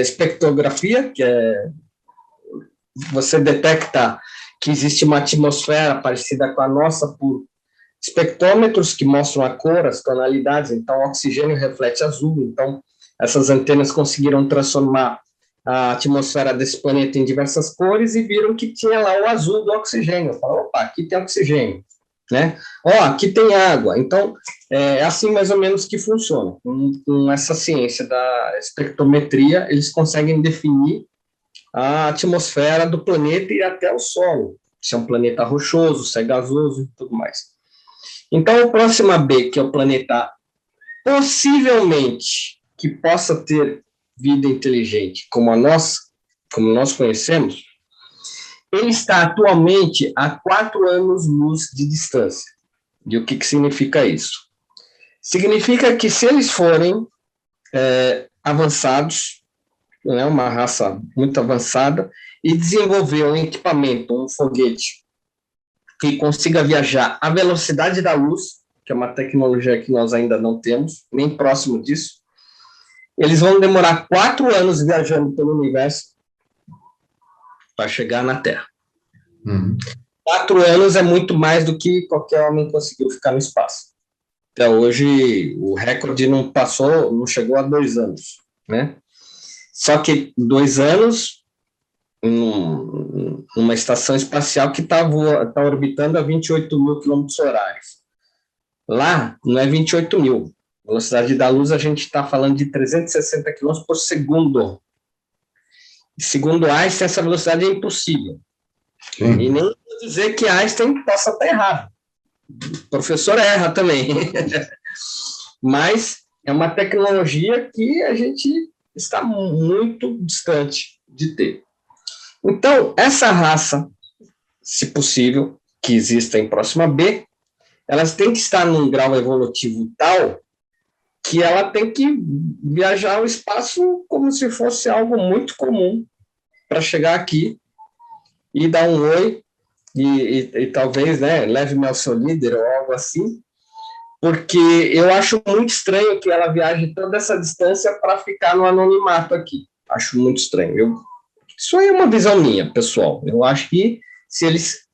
espectrografia, que você detecta que existe uma atmosfera parecida com a nossa por espectrômetros que mostram a cor, as tonalidades, então o oxigênio reflete azul, então essas antenas conseguiram transformar a atmosfera desse planeta em diversas cores e viram que tinha lá o azul do oxigênio. Falaram, opa, aqui tem oxigênio, né? Aqui tem água. Então, é assim mais ou menos que funciona. Com essa ciência da espectrometria, eles conseguem definir a atmosfera do planeta e até o solo, se é um planeta rochoso, se é gasoso e tudo mais. Então, o Próxima B, que é o planeta possivelmente que possa ter vida inteligente como nós conhecemos, ele está atualmente a 4 anos-luz de distância. E o que significa isso? Significa que se eles forem avançados, né, uma raça muito avançada, e desenvolver um equipamento, um foguete, que consiga viajar à velocidade da luz, que é uma tecnologia que nós ainda não temos, nem próximo disso, eles vão demorar 4 anos viajando pelo universo para chegar na Terra. 4 anos é muito mais do que qualquer homem conseguiu ficar no espaço. Até hoje, o recorde não chegou a 2 anos, né? Só que 2 anos numa estação espacial que está orbitando a 28 mil quilômetros horários. Lá, não é 28 mil. Velocidade da luz, a gente está falando de 360 quilômetros por segundo. E segundo Einstein, essa velocidade é impossível. Sim. E nem vou dizer que Einstein possa estar errado. O professor erra também. Mas é uma tecnologia que a gente está muito distante de ter. Então, essa raça, se possível, que exista em Próxima B, elas têm que estar num grau evolutivo tal que ela tem que viajar ao espaço como se fosse algo muito comum para chegar aqui e dar um oi e talvez, né, leve-me ao seu líder ou algo assim, porque eu acho muito estranho que ela viaje toda essa distância para ficar no anonimato aqui. Acho muito estranho. Isso aí é uma visão minha, pessoal. Eu acho que se eles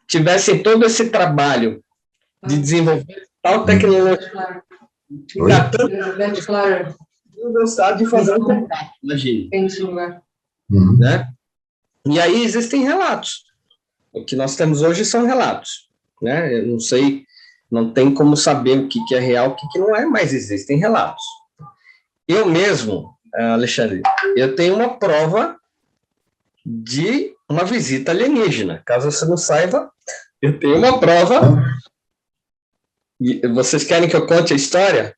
tivessem todo esse trabalho de desenvolver tal tecnologia, eu gostar de fazer um contato, imagina. Né? E aí existem relatos. O que nós temos hoje são relatos. Né? Eu não sei, não tem como saber o que é real, o que não é, mas existem relatos. Eu mesmo, Alexandre, eu tenho uma prova de uma visita alienígena. Caso você não saiba, eu tenho uma prova. Vocês querem que eu conte a história?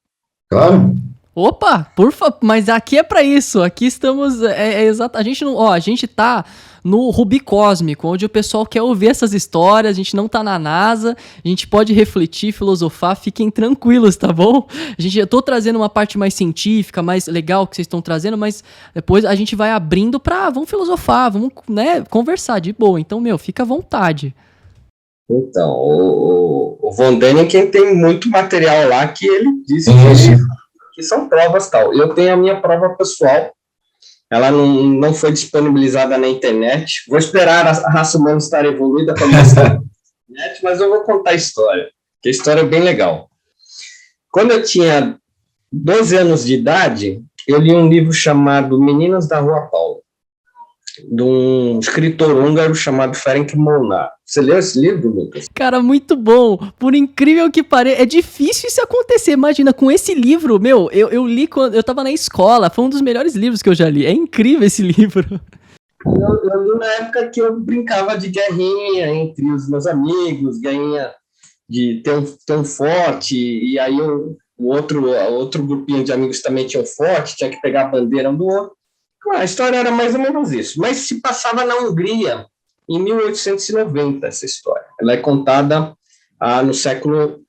Claro. Opa, por favor, mas aqui é pra isso. Aqui estamos, exato. A gente não, a gente tá no Rubi Cósmico, onde o pessoal quer ouvir essas histórias. A gente não tá na NASA, a gente pode refletir, filosofar. Fiquem tranquilos, tá bom? Eu tô trazendo uma parte mais científica, mais legal que vocês estão trazendo, mas depois a gente vai abrindo vamos filosofar, vamos, né, conversar de boa. Então, fica à vontade. Então, o Von Däniken tem muito material lá que ele disse que são provas tal. Eu tenho a minha prova pessoal, ela não foi disponibilizada na internet. Vou esperar a raça humana estar evoluída para mostrar na internet, mas eu vou contar a história, que a história é bem legal. Quando eu tinha 12 anos de idade, eu li um livro chamado Meninas da Rua Paulo, de um escritor húngaro chamado Ferenc Molnár. Você leu esse livro, Lucas? Cara, muito bom. Por incrível que pareça, é difícil isso acontecer. Imagina, com esse livro, eu li quando eu tava na escola. Foi um dos melhores livros que eu já li. É incrível esse livro. Eu li na época que eu brincava de guerrinha entre os meus amigos, guerrinha de ter um forte, e aí eu o outro grupinho de amigos também tinha um forte, tinha que pegar a bandeira um do outro. A história era mais ou menos isso, mas se passava na Hungria em 1890, essa história. Ela é contada no século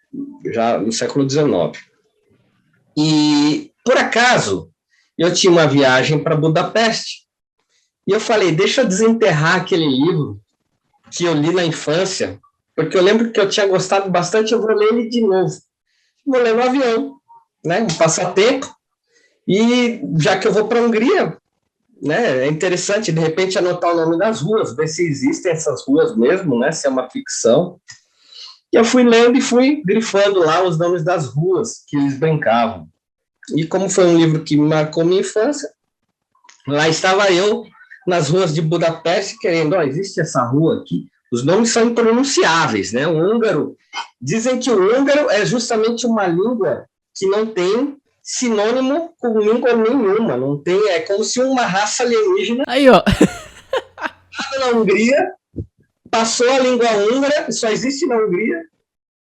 XIX. E, por acaso, eu tinha uma viagem para Budapeste, e eu falei, deixa eu desenterrar aquele livro que eu li na infância, porque eu lembro que eu tinha gostado bastante, eu vou ler ele de novo. Vou ler no avião, né, um passatempo, e já que eu vou para a Hungria, né, é interessante, de repente, anotar o nome das ruas, ver se existem essas ruas mesmo, né, se é uma ficção. E eu fui lendo e fui grifando lá os nomes das ruas que eles brincavam. E como foi um livro que me marcou minha infância, lá estava eu nas ruas de Budapeste querendo, existe essa rua aqui. Os nomes são impronunciáveis, né? O húngaro, dizem que o húngaro é justamente uma língua que não tem sinônimo com língua nenhuma, não tem, é como se uma raça alienígena Aí, ó. na Hungria passou a língua húngara, só existe na Hungria.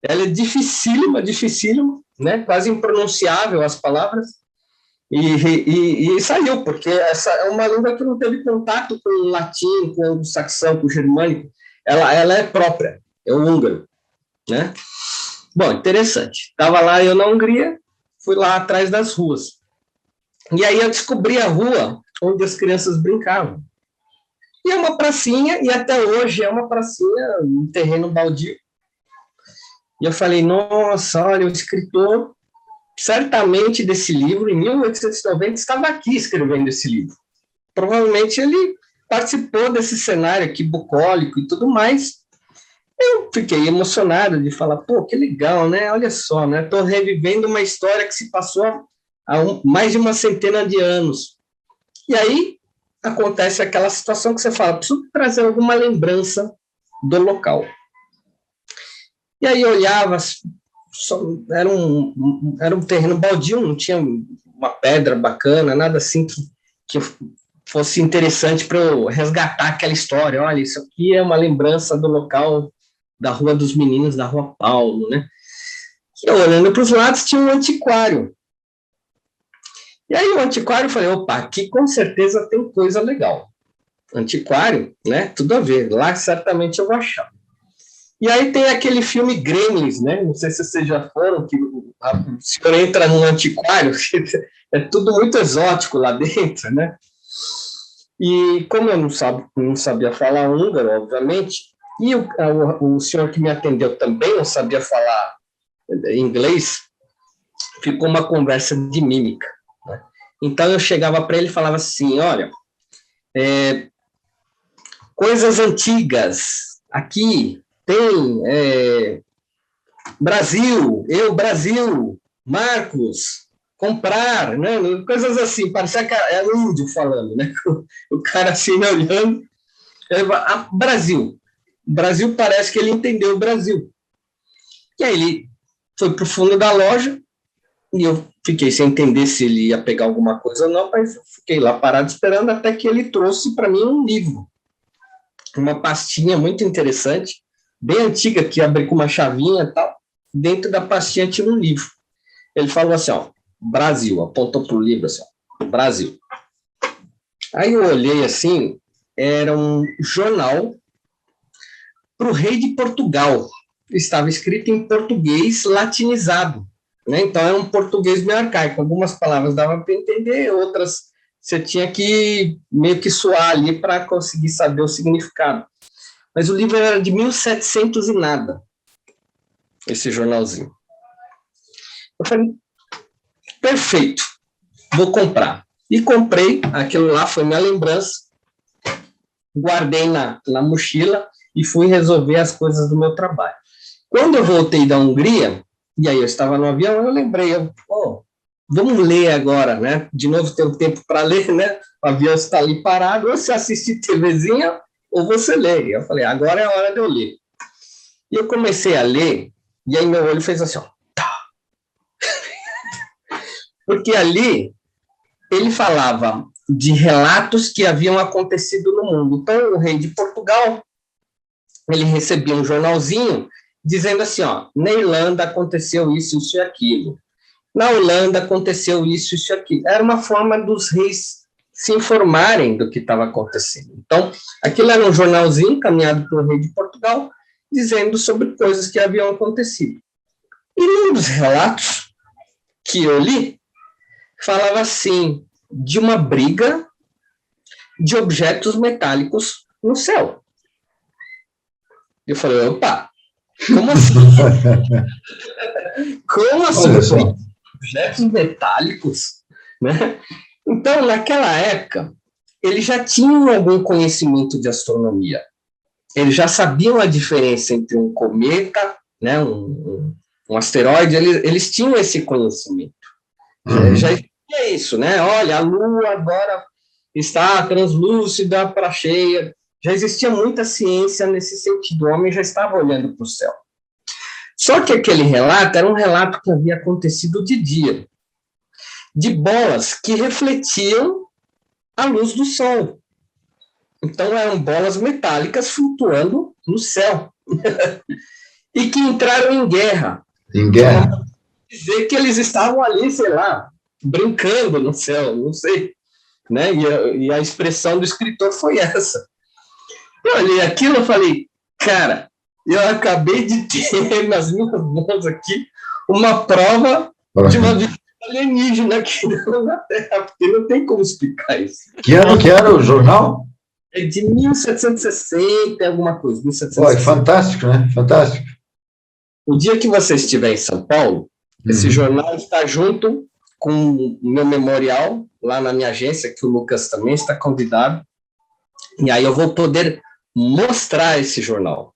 Ela é dificílima, né? Quase impronunciável as palavras. E saiu, porque essa é uma língua que não teve contato com o latim, com o saxão, com o germânico. Ela é própria, é o húngaro, né? Bom, interessante. Estava lá eu na Hungria, fui lá atrás das ruas. E aí eu descobri a rua onde as crianças brincavam. E é uma pracinha, e até hoje é uma pracinha, um terreno baldio. E eu falei, nossa, olha, o escritor, certamente desse livro, em 1890, estava aqui escrevendo esse livro. Provavelmente ele participou desse cenário aqui bucólico e tudo mais. Eu fiquei emocionado de falar, pô, que legal, né? Olha só, né? Estou revivendo uma história que se passou há mais de uma centena de anos. E aí acontece aquela situação que você fala, preciso trazer alguma lembrança do local. E aí eu olhava, era um terreno baldio, não tinha uma pedra bacana, nada assim que fosse interessante para eu resgatar aquela história. Olha, isso aqui é uma lembrança do local da Rua dos Meninos, da Rua Paulo, né? E eu, olhando para os lados, tinha um antiquário. E aí o antiquário, eu falei, opa, aqui com certeza tem coisa legal. Antiquário, né? Tudo a ver, lá certamente eu vou achar. E aí tem aquele filme Gremlins, né? Não sei se vocês já foram, que o senhor entra num antiquário, é tudo muito exótico lá dentro, né? E como eu não sabia falar húngaro, obviamente, e o senhor que me atendeu também não sabia falar inglês, ficou uma conversa de mímica, né? Então eu chegava para ele e falava assim, olha, coisas antigas, aqui tem Brasil, Marcos, comprar, né? Coisas assim, parecia que era um índio falando, né? O cara assim me olhando, Brasil. Brasil, parece que ele entendeu o Brasil. E aí ele foi para o fundo da loja e eu fiquei sem entender se ele ia pegar alguma coisa ou não, mas fiquei lá parado esperando até que ele trouxe para mim um livro, uma pastinha muito interessante, bem antiga, que abri com uma chavinha e tal. Dentro da pastinha tinha um livro. Ele falou assim, ó, Brasil, apontou para o livro assim, ó, Brasil. Aí eu olhei assim, era um jornal para o rei de Portugal. Estava escrito em português latinizado, né? Então era um português meio arcaico. Algumas palavras dava para entender, outras você tinha que meio que suar ali para conseguir saber o significado. Mas o livro era de 1700 e nada, esse jornalzinho. Eu falei, perfeito, vou comprar. E comprei, aquilo lá foi minha lembrança, guardei na mochila e fui resolver as coisas do meu trabalho. Quando eu voltei da Hungria, e aí eu estava no avião, eu lembrei, vamos ler agora, né? De novo tem um tempo para ler, né? O avião está ali parado, ou você assiste TVzinha, ou você lê. Eu falei, agora é a hora de eu ler. E eu comecei a ler, e aí meu olho fez assim, ó. Porque ali ele falava de relatos que haviam acontecido no mundo. Então, o rei de Portugal, ele recebia um jornalzinho dizendo assim, ó, na Irlanda aconteceu isso, isso e aquilo. na Holanda aconteceu isso e aquilo. Era uma forma dos reis se informarem do que estava acontecendo. Então, aquilo era um jornalzinho encaminhado pelo rei de Portugal, dizendo sobre coisas que haviam acontecido. E num dos relatos que eu li, falava assim, de uma briga de objetos metálicos no céu. Eu falei, opa, como assim? Como assim? Olha só. Objetos metálicos, né? Então, naquela época, eles já tinham algum conhecimento de astronomia. Eles já sabiam a diferença entre um cometa, né, um asteroide, eles tinham esse conhecimento. Já existia isso, né? Olha, a Lua agora está translúcida para cheia. Já existia muita ciência nesse sentido. O homem já estava olhando para o céu. Só que aquele relato era um relato que havia acontecido de dia, de bolas que refletiam a luz do sol. Então, eram bolas metálicas flutuando no céu. E que entraram em guerra. Em guerra. Dizer que eles estavam ali, sei lá, brincando no céu, não sei. Né? E a expressão do escritor foi essa. Eu olhei aquilo e falei, cara, eu acabei de ter nas minhas mãos aqui uma prova de uma visita alienígena aqui na Terra, porque não tem como explicar isso. Que ano que era o jornal? É de 1760, alguma coisa. 1760. É fantástico, né? Fantástico. O dia que você estiver em São Paulo, esse jornal está junto com o meu memorial, lá na minha agência, que o Lucas também está convidado. E aí eu vou poder mostrar esse jornal.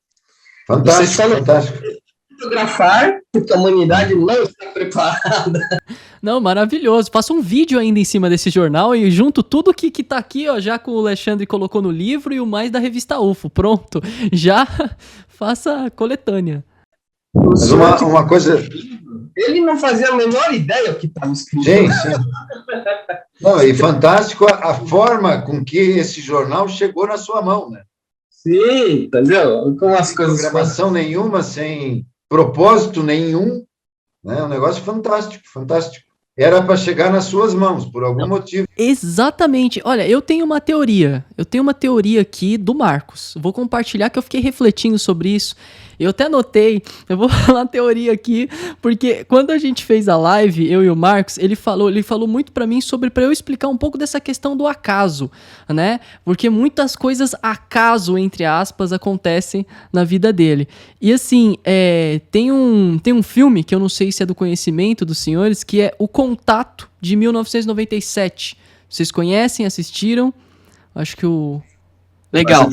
Fantástico, fantástico. Fotografar, porque a humanidade não está preparada. Não, maravilhoso. Faça um vídeo ainda em cima desse jornal e junto tudo que tá aqui, ó, já que o Alexandre colocou no livro e o mais da revista UFO. Pronto, já faça a coletânea. Mas uma coisa... Ele não fazia a menor ideia do que estava escrito. Sim, sim. Não, e fantástico a forma com que esse jornal chegou na sua mão, né? Sim, entendeu? Com as coisas... Sem programação nenhuma, sem propósito nenhum, né? Um negócio fantástico, fantástico. Era para chegar nas suas mãos, por algum motivo. Exatamente. Olha, eu tenho uma teoria aqui do Marcos. Vou compartilhar que eu fiquei refletindo sobre isso. Eu até anotei, eu vou falar a teoria aqui, porque quando a gente fez a live, eu e o Marcos, ele falou muito pra mim para eu explicar um pouco dessa questão do acaso, né? Porque muitas coisas acaso, entre aspas, acontecem na vida dele. E assim, tem um filme, que eu não sei se é do conhecimento dos senhores, que é O Contato, de 1997. Vocês conhecem, assistiram? Acho que o... Legal.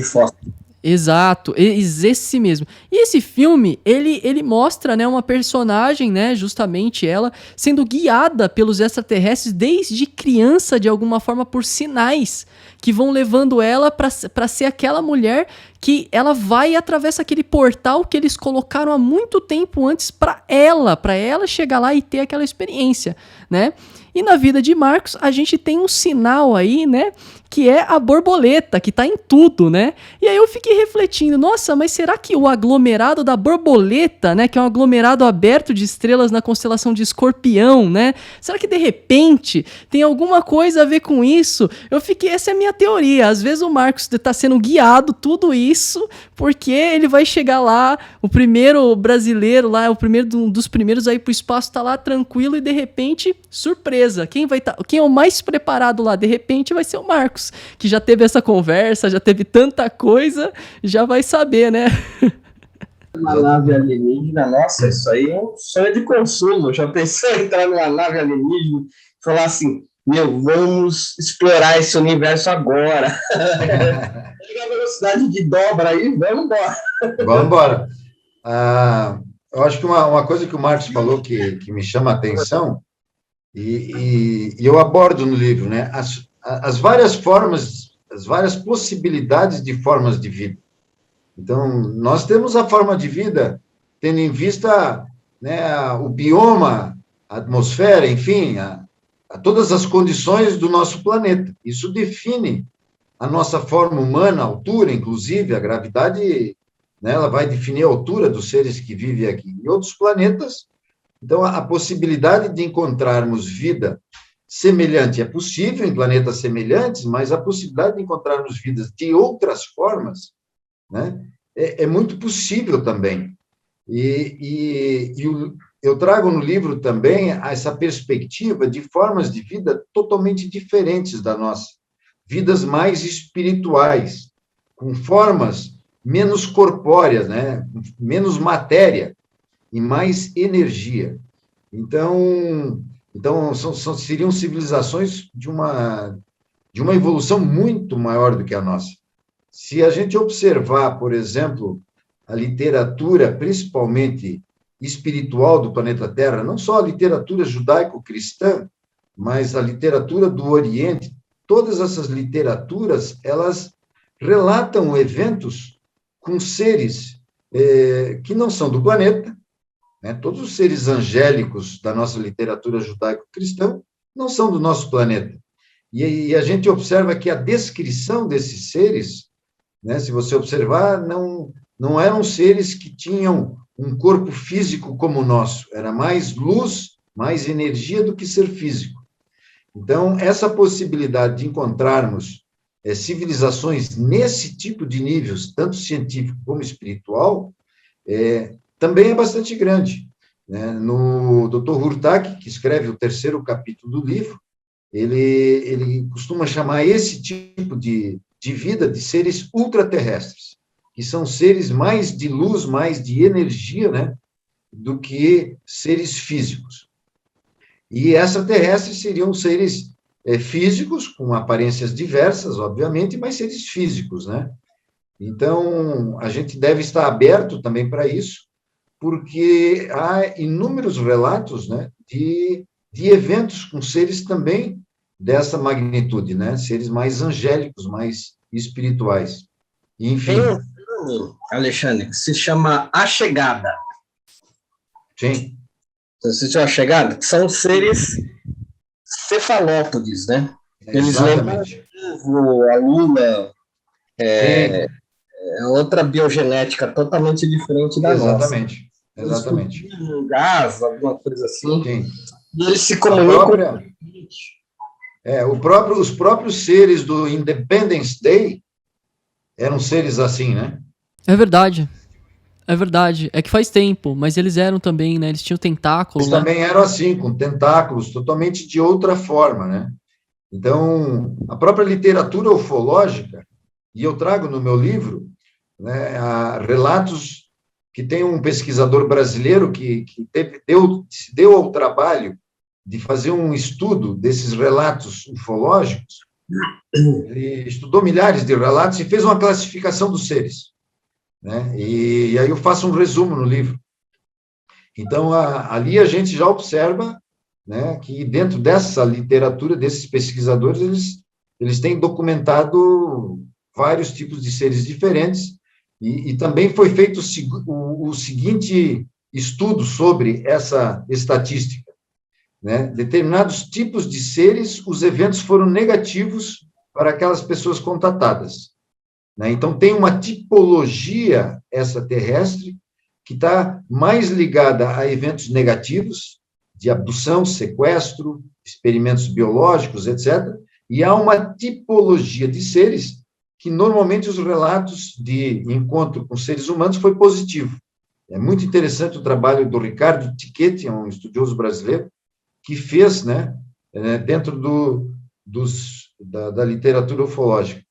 Exato, esse mesmo. E esse filme, ele mostra, né, uma personagem, né, justamente ela, sendo guiada pelos extraterrestres desde criança, de alguma forma, por sinais que vão levando ela para ser aquela mulher que ela vai e atravessa aquele portal que eles colocaram há muito tempo antes para ela chegar lá e ter aquela experiência, né? E na vida de Marcos, a gente tem um sinal aí, né? Que é a borboleta, que tá em tudo, né? E aí eu fiquei refletindo, nossa, mas será que o aglomerado da borboleta, né? Que é um aglomerado aberto de estrelas na constelação de Escorpião, né? Será que de repente tem alguma coisa a ver com isso? Essa é a minha teoria. Às vezes o Marcos tá sendo guiado, tudo isso, porque ele vai chegar lá, o primeiro brasileiro lá, um dos primeiros aí pro espaço, tá lá tranquilo e de repente, surpresa. Quem é o mais preparado lá, de repente, vai ser o Marcos, que já teve essa conversa, já teve tanta coisa, já vai saber, né? Uma nave alienígena, nossa, isso aí é um sonho de consumo. Já pensou em entrar numa nave alienígena e falar assim, vamos explorar esse universo agora. Pega a velocidade de dobra aí, vamos embora. Vamos embora. Eu acho que uma coisa que o Marcos falou que me chama a atenção, e eu abordo no livro, né? As várias formas, as várias possibilidades de formas de vida. Então, nós temos a forma de vida tendo em vista, né, o bioma, a atmosfera, enfim, a todas as condições do nosso planeta. Isso define a nossa forma humana, a altura, inclusive, a gravidade, né, ela vai definir a altura dos seres que vivem aqui. Em outros planetas, Então, a possibilidade de encontrarmos vida semelhante é possível em planetas semelhantes, mas a possibilidade de encontrarmos vidas de outras formas, né, é muito possível também. Eu trago no livro também essa perspectiva de formas de vida totalmente diferentes da nossa, vidas mais espirituais, com formas menos corpóreas, né, menos matéria e mais energia. Então seriam civilizações de uma evolução muito maior do que a nossa. Se a gente observar, por exemplo, a literatura, principalmente espiritual do planeta Terra, não só a literatura judaico-cristã, mas a literatura do Oriente, todas essas literaturas, elas relatam eventos com seres que não são do planeta, né? Todos os seres angélicos da nossa literatura judaico-cristã não são do nosso planeta. E a gente observa que a descrição desses seres, né, se você observar, não eram seres que tinham um corpo físico como o nosso, era mais luz, mais energia do que ser físico. Então, essa possibilidade de encontrarmos civilizações nesse tipo de níveis, tanto científico como espiritual, também é bastante grande, né? No Dr. Hurtak, que escreve o 3º capítulo do livro, ele costuma chamar esse tipo de vida de seres ultraterrestres, que são seres mais de luz, mais de energia, né, do que seres físicos. E extraterrestres seriam seres físicos, com aparências diversas, obviamente, mas seres físicos, né? Então, a gente deve estar aberto também para isso, porque há inúmeros relatos, né, de eventos com seres também dessa magnitude, né? Seres mais angélicos, mais espirituais. Enfim. Tem um filme, Alexandre, que se chama A Chegada. Sim. Você assistiu A Chegada? Que são seres cefalópodes, né? Eles lembram a lula, é outra biogenética totalmente diferente da nossa. Exatamente. Um gás, alguma coisa assim. Sim. E eles se comunicam. Os próprios seres do Independence Day eram seres assim, né? É verdade. É verdade. É que faz tempo, mas eles eram também, né? Eles tinham tentáculos, né? Também eram assim, com tentáculos, totalmente de outra forma, né? Então, a própria literatura ufológica, e eu trago no meu livro, né, relatos que tem um pesquisador brasileiro que se deu ao trabalho de fazer um estudo desses relatos ufológicos. Ele estudou milhares de relatos e fez uma classificação dos seres, né? E aí eu faço um resumo no livro. Então, ali a gente já observa, né, que dentro dessa literatura, desses pesquisadores, eles têm documentado vários tipos de seres diferentes, e também foi feito o seguinte estudo sobre essa estatística, né? Determinados tipos de seres, os eventos foram negativos para aquelas pessoas contatadas, né? Então, tem uma tipologia extraterrestre que está mais ligada a eventos negativos, de abdução, sequestro, experimentos biológicos, etc., e há uma tipologia de seres que, normalmente, os relatos de encontro com seres humanos foi positivo. É muito interessante o trabalho do Ricardo Tichetti, um estudioso brasileiro, que fez, né, dentro da literatura ufológica.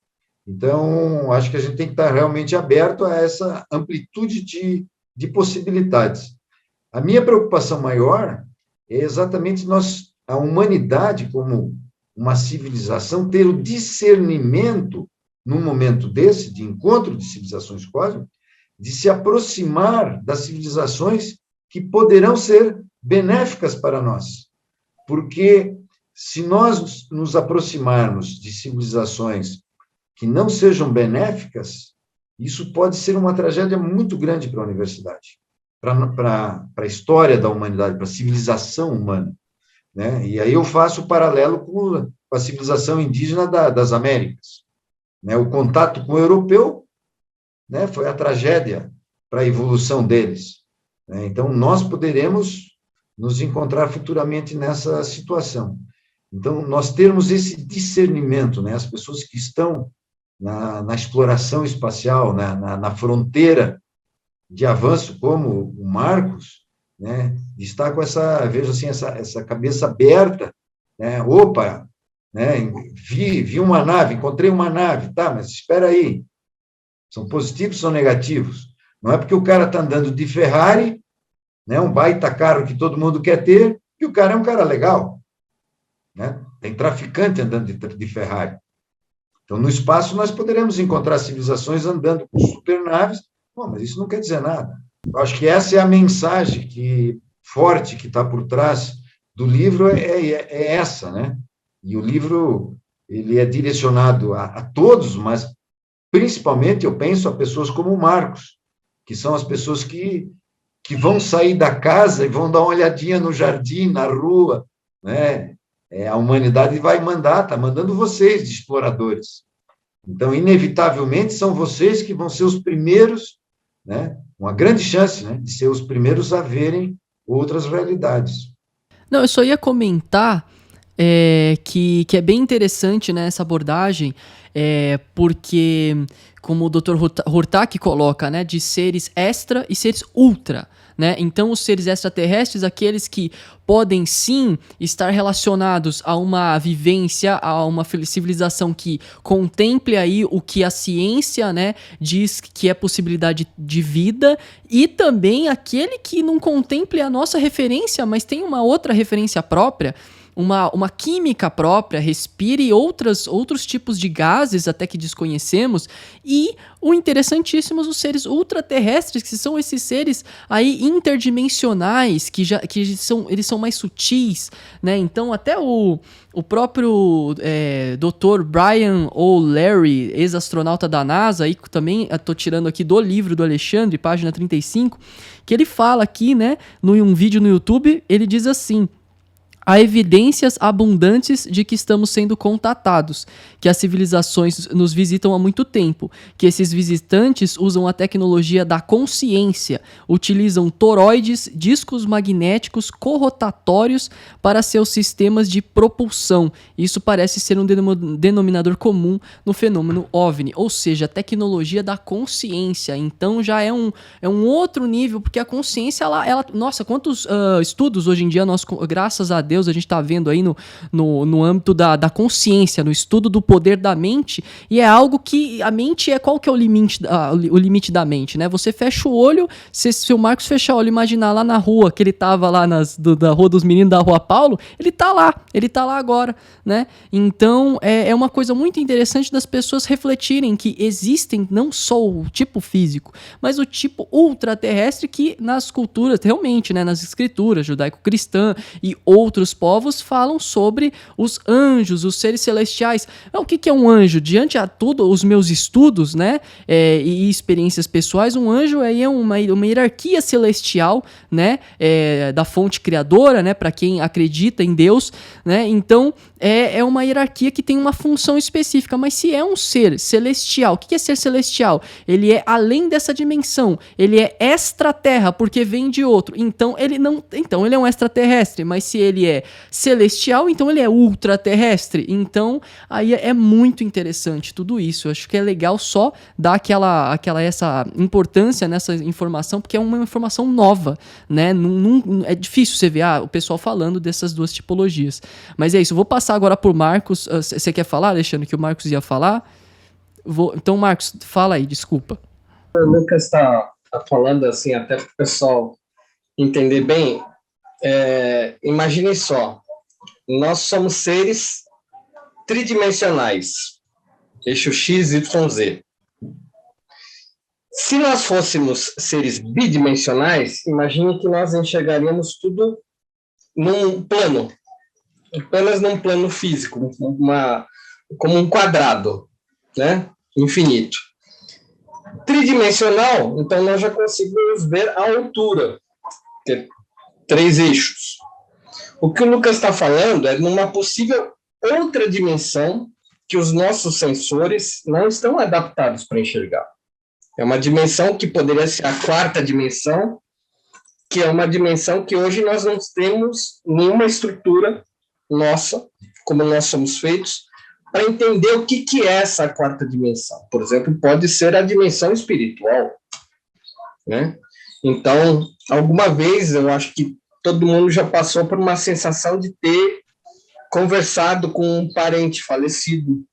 Então, acho que a gente tem que estar realmente aberto a essa amplitude de possibilidades. A minha preocupação maior é exatamente a humanidade, como uma civilização, ter o discernimento, num momento desse, de encontro de civilizações cósmicas, de se aproximar das civilizações que poderão ser benéficas para nós. Porque, se nós nos aproximarmos de civilizações que não sejam benéficas, isso pode ser uma tragédia muito grande para a universidade, para a história da humanidade, para a civilização humana, né? E aí eu faço o paralelo com a civilização indígena das Américas, né? O contato com o europeu, né, foi a tragédia para a evolução deles, né? Então, nós poderemos nos encontrar futuramente nessa situação. Então, nós termos esse discernimento, né? As pessoas que estão na exploração espacial, na fronteira de avanço, como o Marcos, né? Está com vejo assim, essa cabeça aberta, né? Opa, né? Vi uma nave, encontrei uma nave, tá, mas espera aí, são positivos ou são negativos? Não é porque o cara está andando de Ferrari, né? Um baita carro que todo mundo quer ter, que o cara é um cara legal, né? Tem traficante andando de Ferrari. Então, no espaço, nós poderemos encontrar civilizações andando com supernaves. Bom, mas isso não quer dizer nada. Eu acho que essa é a mensagem forte que está por trás do livro, é essa, né? E o livro, ele é direcionado a todos, mas principalmente, eu penso, a pessoas como o Marcos, que são as pessoas que vão sair da casa e vão dar uma olhadinha no jardim, na rua, né? A humanidade vai está mandando vocês, de exploradores. Então, inevitavelmente, são vocês que vão ser os primeiros, né? Uma grande chance, né? De ser os primeiros a verem outras realidades. Não, eu só ia comentar que é bem interessante, né, essa abordagem, porque, como o Dr. Hurtak coloca, né, de seres extra e seres ultra, né? Então, os seres extraterrestres, aqueles que podem sim estar relacionados a uma vivência, a uma civilização que contemple aí o que a ciência, né, diz que é possibilidade de vida, e também aquele que não contemple a nossa referência, mas tem uma outra referência própria, uma química própria, respire outros tipos de gases até que desconhecemos, e o interessantíssimo, os seres ultraterrestres, que são esses seres aí interdimensionais, eles são mais sutis, né? Então até o próprio Dr. Brian O'Leary, ex-astronauta da NASA, aí também estou tirando aqui do livro do Alexandre, página 35, que ele fala aqui, né, um vídeo no YouTube, ele diz assim: há evidências abundantes de que estamos sendo contatados, que as civilizações nos visitam há muito tempo, que esses visitantes usam a tecnologia da consciência, utilizam toroides, discos magnéticos corrotatórios para seus sistemas de propulsão. Isso parece ser um denominador comum no fenômeno OVNI, ou seja, a tecnologia da consciência. Então já é um outro nível, porque a consciência, ela nossa, quantos estudos hoje em dia, nós, graças a Deus, a gente está vendo aí no âmbito da consciência, no estudo do poder da mente, e é algo que a mente qual que é o limite da mente, né? Você fecha o olho, se o Marcos fechar o olho e imaginar lá na rua, que ele tava lá da Rua dos Meninos, da Rua Paulo, ele tá lá agora, né? Então, é uma coisa muito interessante das pessoas refletirem que existem não só o tipo físico, mas o tipo ultraterrestre que nas culturas, realmente, né, nas escrituras judaico-cristã e outros povos falam sobre os anjos, os seres celestiais. O que é um anjo? Diante a todos os meus estudos, né, e experiências pessoais, um anjo é uma hierarquia celestial, né, da fonte criadora, né, para quem acredita em Deus, né. Então é uma hierarquia que tem uma função específica. Mas se é um ser celestial, o que é ser celestial? Ele é além dessa dimensão, ele é extraterra, porque vem de outro. Então ele é um extraterrestre. Mas se ele é celestial, então ele é ultraterrestre. Então aí é muito interessante tudo isso. Eu acho que é legal só dar essa importância nessa informação, porque é uma informação nova, né? É difícil você ver o pessoal falando dessas duas tipologias. Mas é isso, eu vou passar agora por Marcos. Você quer falar, Alexandre, que o Marcos ia falar? Então, Marcos, fala aí, desculpa. O Lucas está falando assim, até para o pessoal entender bem. Imaginem só, nós somos seres tridimensionais, eixo X, Y, Z. Se nós fôssemos seres bidimensionais, imagine que nós enxergaríamos tudo num plano, apenas num plano físico, como um quadrado, né? Infinito. Tridimensional, então nós já conseguimos ver a altura, que é 3 eixos. O que o Lucas está falando é numa possível outra dimensão que os nossos sensores não estão adaptados para enxergar. É uma dimensão que poderia ser a 4ª dimensão, que é uma dimensão que hoje nós não temos nenhuma estrutura nossa, como nós somos feitos, para entender o que é essa quarta dimensão. Por exemplo, pode ser a dimensão espiritual, né? Então, alguma vez, eu acho que todo mundo já passou por uma sensação de ter conversado com um parente falecido,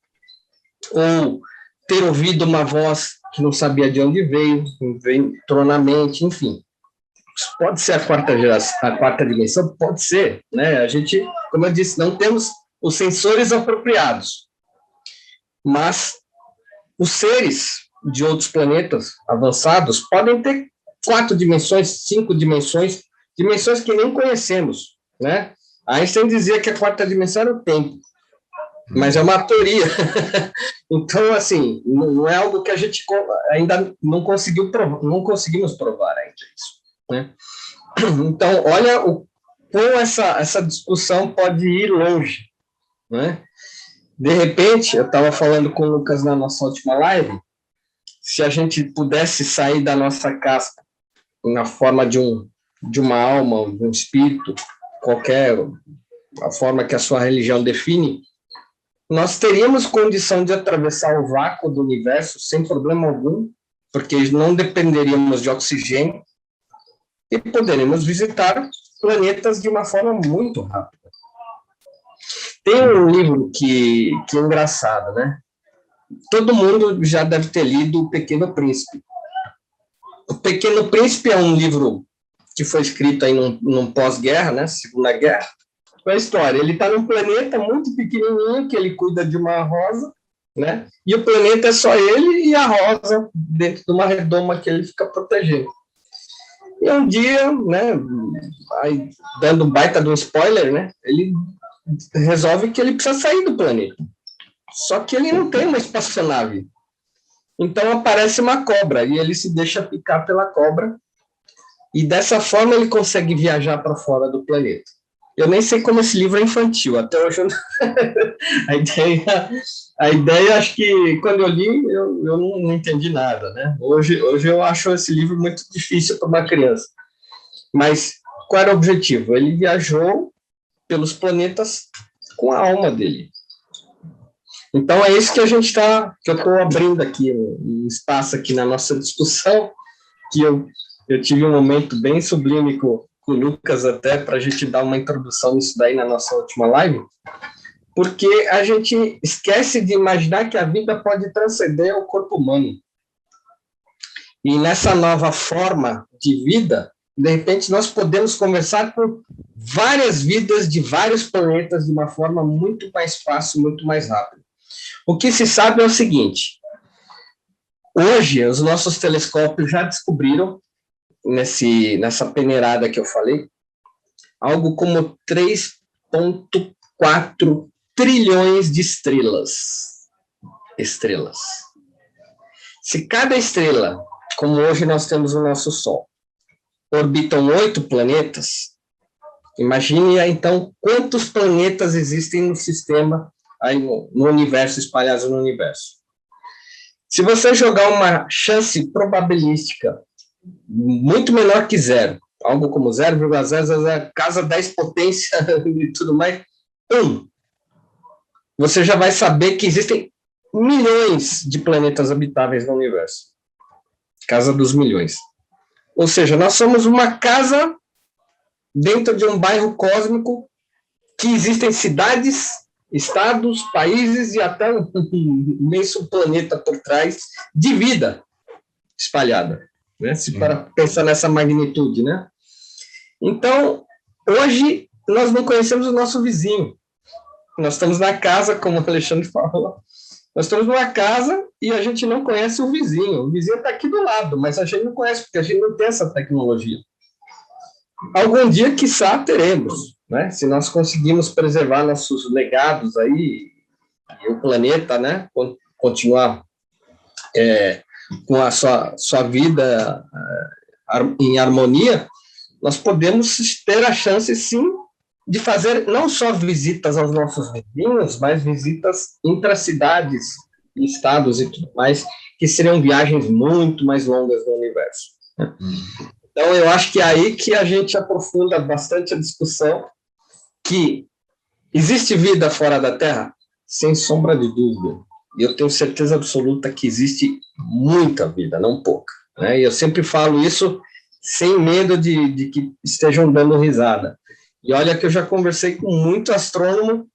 ou ter ouvido uma voz que não sabia de onde veio, entrou na mente, enfim. Pode ser a quarta geração, a quarta dimensão? Pode ser, né? A gente, como eu disse, não temos os sensores apropriados, mas os seres de outros planetas avançados podem ter 4 dimensões, 5 dimensões, dimensões que nem conhecemos, né? Einstein dizia que a quarta dimensão era o tempo, mas é uma teoria. Então, assim, não é algo que a gente ainda não conseguiu provar, não conseguimos provar ainda isso, né? Então, olha como essa discussão pode ir longe, né? De repente, eu estava falando com o Lucas na nossa última live, se a gente pudesse sair da nossa casca na forma de uma alma, de um espírito, qualquer a forma que a sua religião define, nós teríamos condição de atravessar o vácuo do universo sem problema algum, porque não dependeríamos de oxigênio e poderíamos visitar planetas de uma forma muito rápida. Tem um livro que é engraçado, né? Todo mundo já deve ter lido O Pequeno Príncipe. O Pequeno Príncipe é um livro que foi escrito aí num pós-guerra, né? Segunda Guerra. Qual é a história? Ele está num planeta muito pequenininho, que ele cuida de uma rosa, né? E o planeta é só ele e a rosa dentro de uma redoma que ele fica protegendo. E um dia, né, aí, dando um baita de um spoiler, né, ele resolve que ele precisa sair do planeta. Só que ele não tem uma espaçonave. Então aparece uma cobra e ele se deixa picar pela cobra e dessa forma ele consegue viajar para fora do planeta. Eu nem sei como esse livro é infantil, até hoje eu não... a ideia, acho que quando eu li, eu não entendi nada, né? Hoje eu acho esse livro muito difícil para uma criança. Mas qual era o objetivo? Ele viajou pelos planetas com a alma dele. Então é isso que a gente que eu estou abrindo aqui, um espaço aqui na nossa discussão, que eu tive um momento bem sublime com o Lucas até, para a gente dar uma introdução nisso daí na nossa última live, porque a gente esquece de imaginar que a vida pode transcender o corpo humano. E nessa nova forma de vida, de repente nós podemos conversar com várias vidas de vários planetas de uma forma muito mais fácil, muito mais rápida. O que se sabe é o seguinte: hoje os nossos telescópios já descobriram, nessa peneirada que eu falei, algo como 3,4 trilhões de estrelas. Se cada estrela, como hoje nós temos o nosso Sol, orbitam 8 planetas, imagine então quantos planetas existem no sistema, aí no universo, espalhados no universo. Se você jogar uma chance probabilística muito menor que zero, algo como 0,000, casa 10 potência e tudo mais, 1, você já vai saber que existem milhões de planetas habitáveis no universo. Casa dos milhões. Ou seja, nós somos uma casa dentro de um bairro cósmico que existem cidades, estados, países e até um imenso planeta por trás de vida espalhada, né? Se para pensar nessa magnitude, né? Então, hoje nós não conhecemos o nosso vizinho. Nós estamos na casa, como o Alexandre falou, nós estamos numa casa e a gente não conhece o vizinho. O vizinho está aqui do lado, mas a gente não conhece, porque a gente não tem essa tecnologia. Algum dia, quiçá, teremos, né? Se nós conseguimos preservar nossos legados aí, e o planeta, né? Continuar com a sua vida em harmonia, nós podemos ter a chance, sim, de fazer não só visitas aos nossos vizinhos, mas visitas intracidades, estados e tudo mais, que seriam viagens muito mais longas no universo. Então, eu acho que é aí que a gente aprofunda bastante a discussão, que existe vida fora da Terra? Sem sombra de dúvida. E eu tenho certeza absoluta que existe muita vida, não pouca. Né? E eu sempre falo isso sem medo de que estejam dando risada. E olha que eu já conversei com muito astrônomo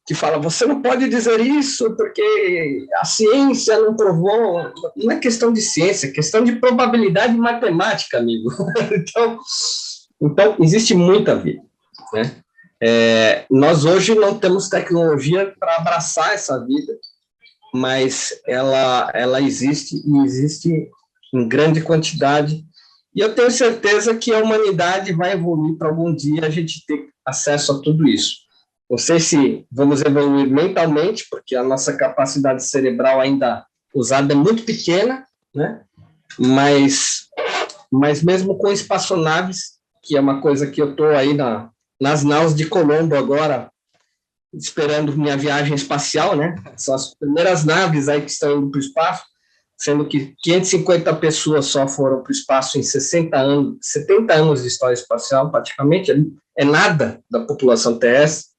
que fala, você não pode dizer isso porque a ciência não provou. Não é questão de ciência, é questão de probabilidade matemática, amigo. Então existe muita vida, né? Nós hoje não temos tecnologia para abraçar essa vida, mas ela existe, e existe em grande quantidade, e eu tenho certeza que a humanidade vai evoluir para algum dia a gente ter acesso a tudo isso. Não sei se vamos evoluir mentalmente, porque a nossa capacidade cerebral ainda usada é muito pequena, né? Mas mesmo com espaçonaves, que é uma coisa que eu estou aí nas naus de Colombo agora, esperando minha viagem espacial, né? São as primeiras naves aí que estão indo para o espaço, sendo que 550 pessoas só foram para o espaço em 60 anos, 70 anos de história espacial, praticamente, é nada da população terrestre.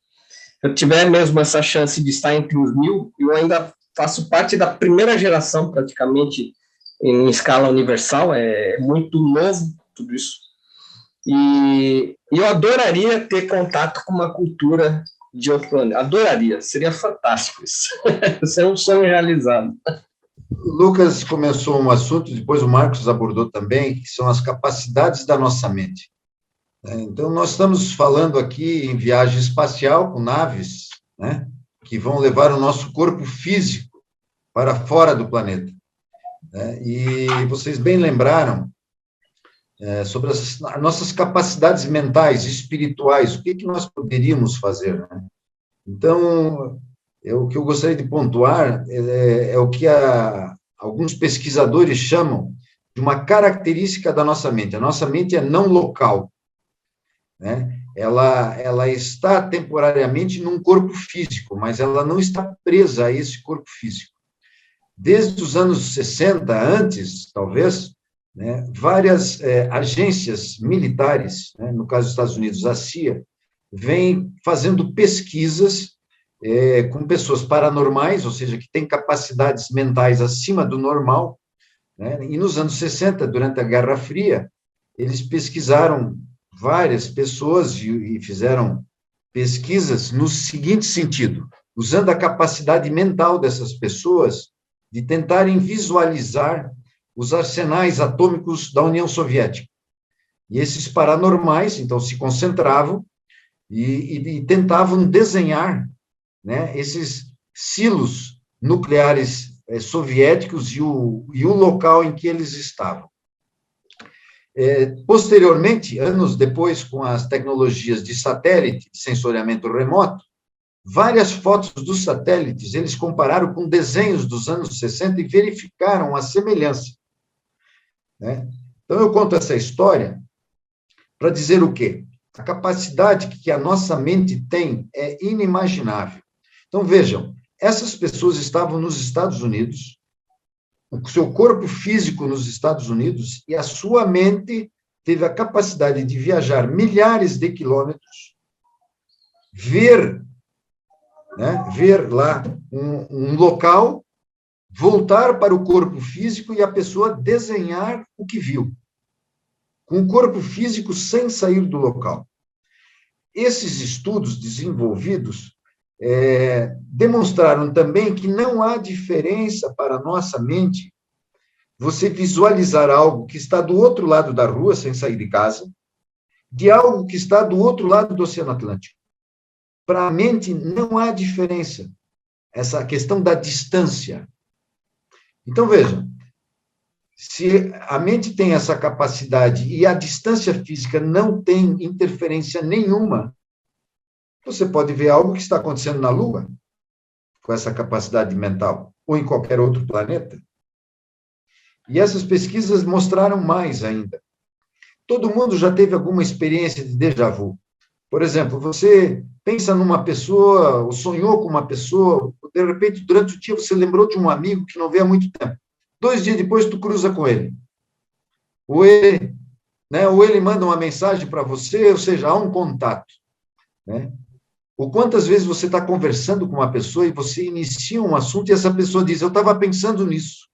Se eu tiver mesmo essa chance de estar entre os 1.000, eu ainda faço parte da primeira geração, praticamente, em escala universal, é muito novo tudo isso. E eu adoraria ter contato com uma cultura de outro planeta. Adoraria, seria fantástico isso. Seria um sonho realizado. O Lucas começou um assunto, depois o Marcos abordou também, que são as capacidades da nossa mente. Então, nós estamos falando aqui em viagem espacial com naves, né, que vão levar o nosso corpo físico para fora do planeta. E vocês bem lembraram sobre as nossas capacidades mentais, espirituais, o que nós poderíamos fazer, né? Então, o que eu gostaria de pontuar é o que alguns pesquisadores chamam de uma característica da nossa mente. A nossa mente é não local, né? Ela está temporariamente num corpo físico, mas ela não está presa a esse corpo físico. Desde os anos 60, antes, talvez, né, várias agências militares, né, no caso dos Estados Unidos, a CIA, vem fazendo pesquisas com pessoas paranormais, ou seja, que têm capacidades mentais acima do normal, né? E nos anos 60, durante a Guerra Fria, eles pesquisaram várias pessoas e fizeram pesquisas no seguinte sentido, usando a capacidade mental dessas pessoas de tentarem visualizar os arsenais atômicos da União Soviética. E esses paranormais, então, se concentravam e tentavam desenhar, né, esses silos nucleares soviéticos e o local em que eles estavam. Posteriormente, anos depois, com as tecnologias de satélite, de sensoriamento remoto, várias fotos dos satélites, eles compararam com desenhos dos anos 60 e verificaram a semelhança, né? Então, eu conto essa história para dizer o quê? A capacidade que a nossa mente tem é inimaginável. Então, vejam, essas pessoas estavam nos Estados Unidos, o seu corpo físico nos Estados Unidos, e a sua mente teve a capacidade de viajar milhares de quilômetros, ver lá um local, voltar para o corpo físico e a pessoa desenhar o que viu, com o corpo físico sem sair do local. Esses estudos desenvolvidos demonstraram também que não há diferença para a nossa mente você visualizar algo que está do outro lado da rua, sem sair de casa, de algo que está do outro lado do Oceano Atlântico. Para a mente não há diferença, essa questão da distância. Então, vejam, se a mente tem essa capacidade e a distância física não tem interferência nenhuma, você pode ver algo que está acontecendo na Lua, com essa capacidade mental, ou em qualquer outro planeta. E essas pesquisas mostraram mais ainda. Todo mundo já teve alguma experiência de déjà vu. Por exemplo, você pensa numa pessoa, ou sonhou com uma pessoa, de repente, durante o dia, você lembrou de um amigo que não vê há muito tempo. 2 dias depois, tu cruza com ele. Ou ele né? Ou ele manda uma mensagem para você, ou seja, há um contato, né? Ou quantas vezes você está conversando com uma pessoa e você inicia um assunto e essa pessoa diz, eu estava pensando nisso.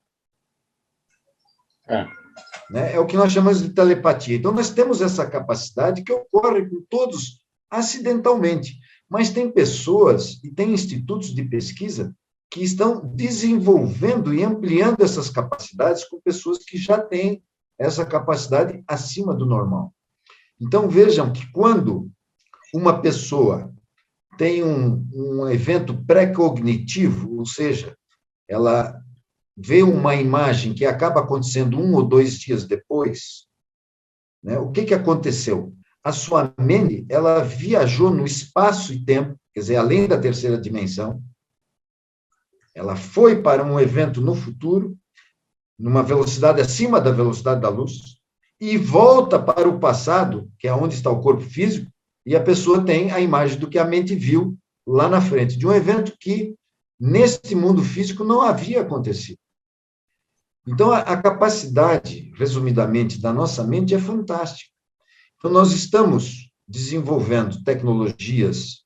Né? É o que nós chamamos de telepatia. Então, nós temos essa capacidade que ocorre com todos acidentalmente, mas tem pessoas e tem institutos de pesquisa que estão desenvolvendo e ampliando essas capacidades com pessoas que já têm essa capacidade acima do normal. Então, vejam que quando uma pessoa tem um evento pré-cognitivo, ou seja, ela vê uma imagem que acaba acontecendo 1 ou 2 dias depois, né? O que aconteceu? A sua mente, ela viajou no espaço e tempo, quer dizer, além da terceira dimensão, ela foi para um evento no futuro, numa velocidade acima da velocidade da luz, e volta para o passado, que é onde está o corpo físico, e a pessoa tem a imagem do que a mente viu lá na frente, de um evento que, neste mundo físico, não havia acontecido. Então, a capacidade, resumidamente, da nossa mente é fantástica. Então, nós estamos desenvolvendo tecnologias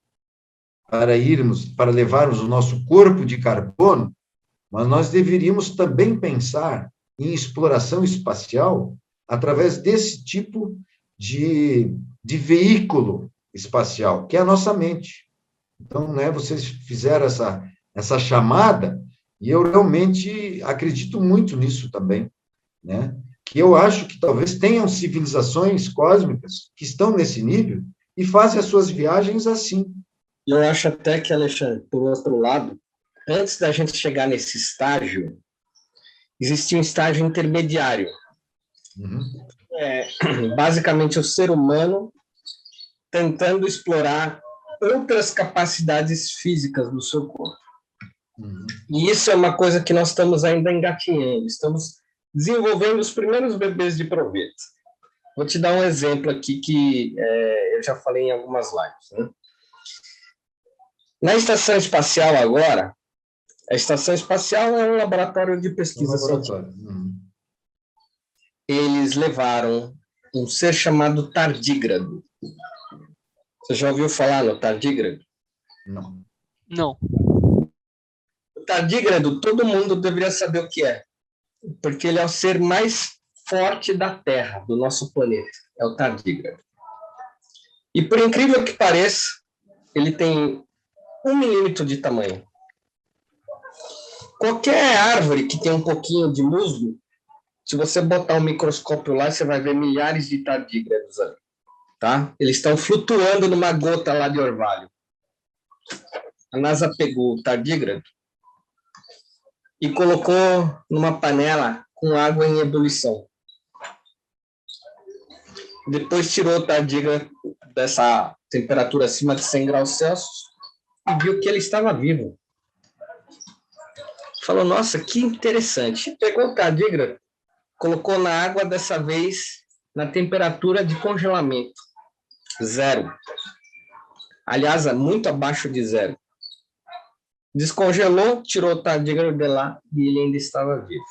para levarmos o nosso corpo de carbono, mas nós deveríamos também pensar em exploração espacial através desse tipo de veículo espacial, que é a nossa mente. Então, né, vocês fizeram essa chamada, e eu realmente acredito muito nisso também, né? Que eu acho que talvez tenham civilizações cósmicas que estão nesse nível e fazem as suas viagens assim. Eu acho até que, Alexandre, por outro lado, antes da gente chegar nesse estágio, existia um estágio intermediário. Basicamente, o ser humano tentando explorar outras capacidades físicas do seu corpo. E isso é uma coisa que nós estamos ainda engatinhando, estamos desenvolvendo os primeiros bebês de proveito. Vou te dar um exemplo aqui que eu já falei em algumas lives, né? Na estação espacial agora, a estação espacial é um laboratório de pesquisa científica. Eles levaram um ser chamado tardígrado. Você já ouviu falar no tardígrado? Não. Não. O tardígrado, todo mundo deveria saber o que é, porque ele é o ser mais forte da Terra, do nosso planeta, é o tardígrado. E por incrível que pareça, ele tem 1 milímetro de tamanho. Qualquer árvore que tem um pouquinho de musgo, se você botar um microscópio lá, você vai ver milhares de tardígrados ali, tá? Eles estão flutuando numa gota lá de orvalho. A NASA pegou o tardígrado e colocou numa panela com água em ebulição. Depois tirou o tardígrado dessa temperatura acima de 100 graus Celsius e viu que ele estava vivo. Falou, nossa, que interessante. Pegou o tardígrado, colocou na água, dessa vez na temperatura de congelamento, 0. Aliás, é muito abaixo de 0. Descongelou, tirou o tardígrado de lá e ele ainda estava vivo.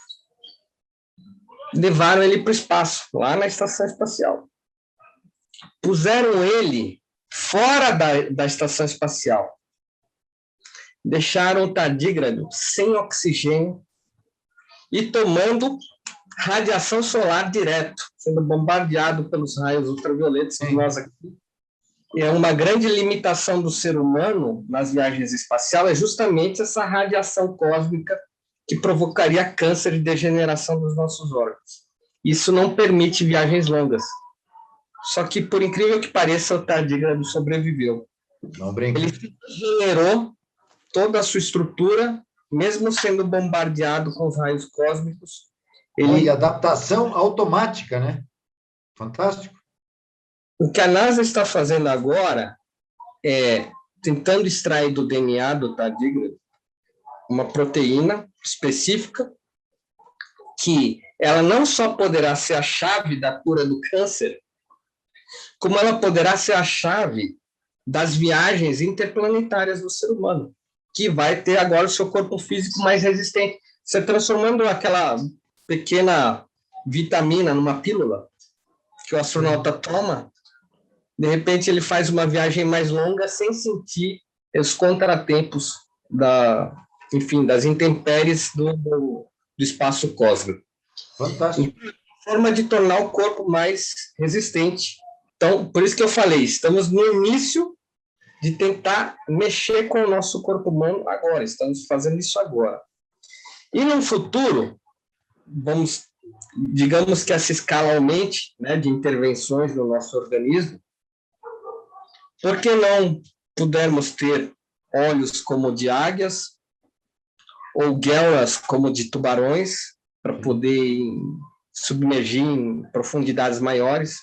Levaram ele para o espaço, lá na estação espacial. Puseram ele fora da estação espacial. Deixaram o tardígrado sem oxigênio e tomando radiação solar direto, sendo bombardeado pelos raios ultravioletas que nós aqui. E é uma grande limitação do ser humano nas viagens espaciais, é justamente essa radiação cósmica que provocaria câncer e degeneração dos nossos órgãos. Isso não permite viagens longas. Só que, por incrível que pareça, o tardígrado sobreviveu. Não brinca. Ele regenerou toda a sua estrutura, mesmo sendo bombardeado com os raios cósmicos. E adaptação automática, né? Fantástico. O que a NASA está fazendo agora é tentando extrair do DNA do tardígrado uma proteína específica que ela não só poderá ser a chave da cura do câncer, como ela poderá ser a chave das viagens interplanetárias do ser humano, que vai ter agora o seu corpo físico mais resistente. Você transformando aquela pequena vitamina numa pílula, que o astronauta toma, de repente ele faz uma viagem mais longa sem sentir os contratempos das intempéries do espaço cósmico. Fantástico. Forma de tornar o corpo mais resistente. Então, por isso que eu falei, estamos no início de tentar mexer com o nosso corpo humano agora, estamos fazendo isso agora. E no futuro, digamos que essa escala aumente, né, de intervenções no nosso organismo, por que não pudermos ter olhos como de águias ou guelras como de tubarões para poder submergir em profundidades maiores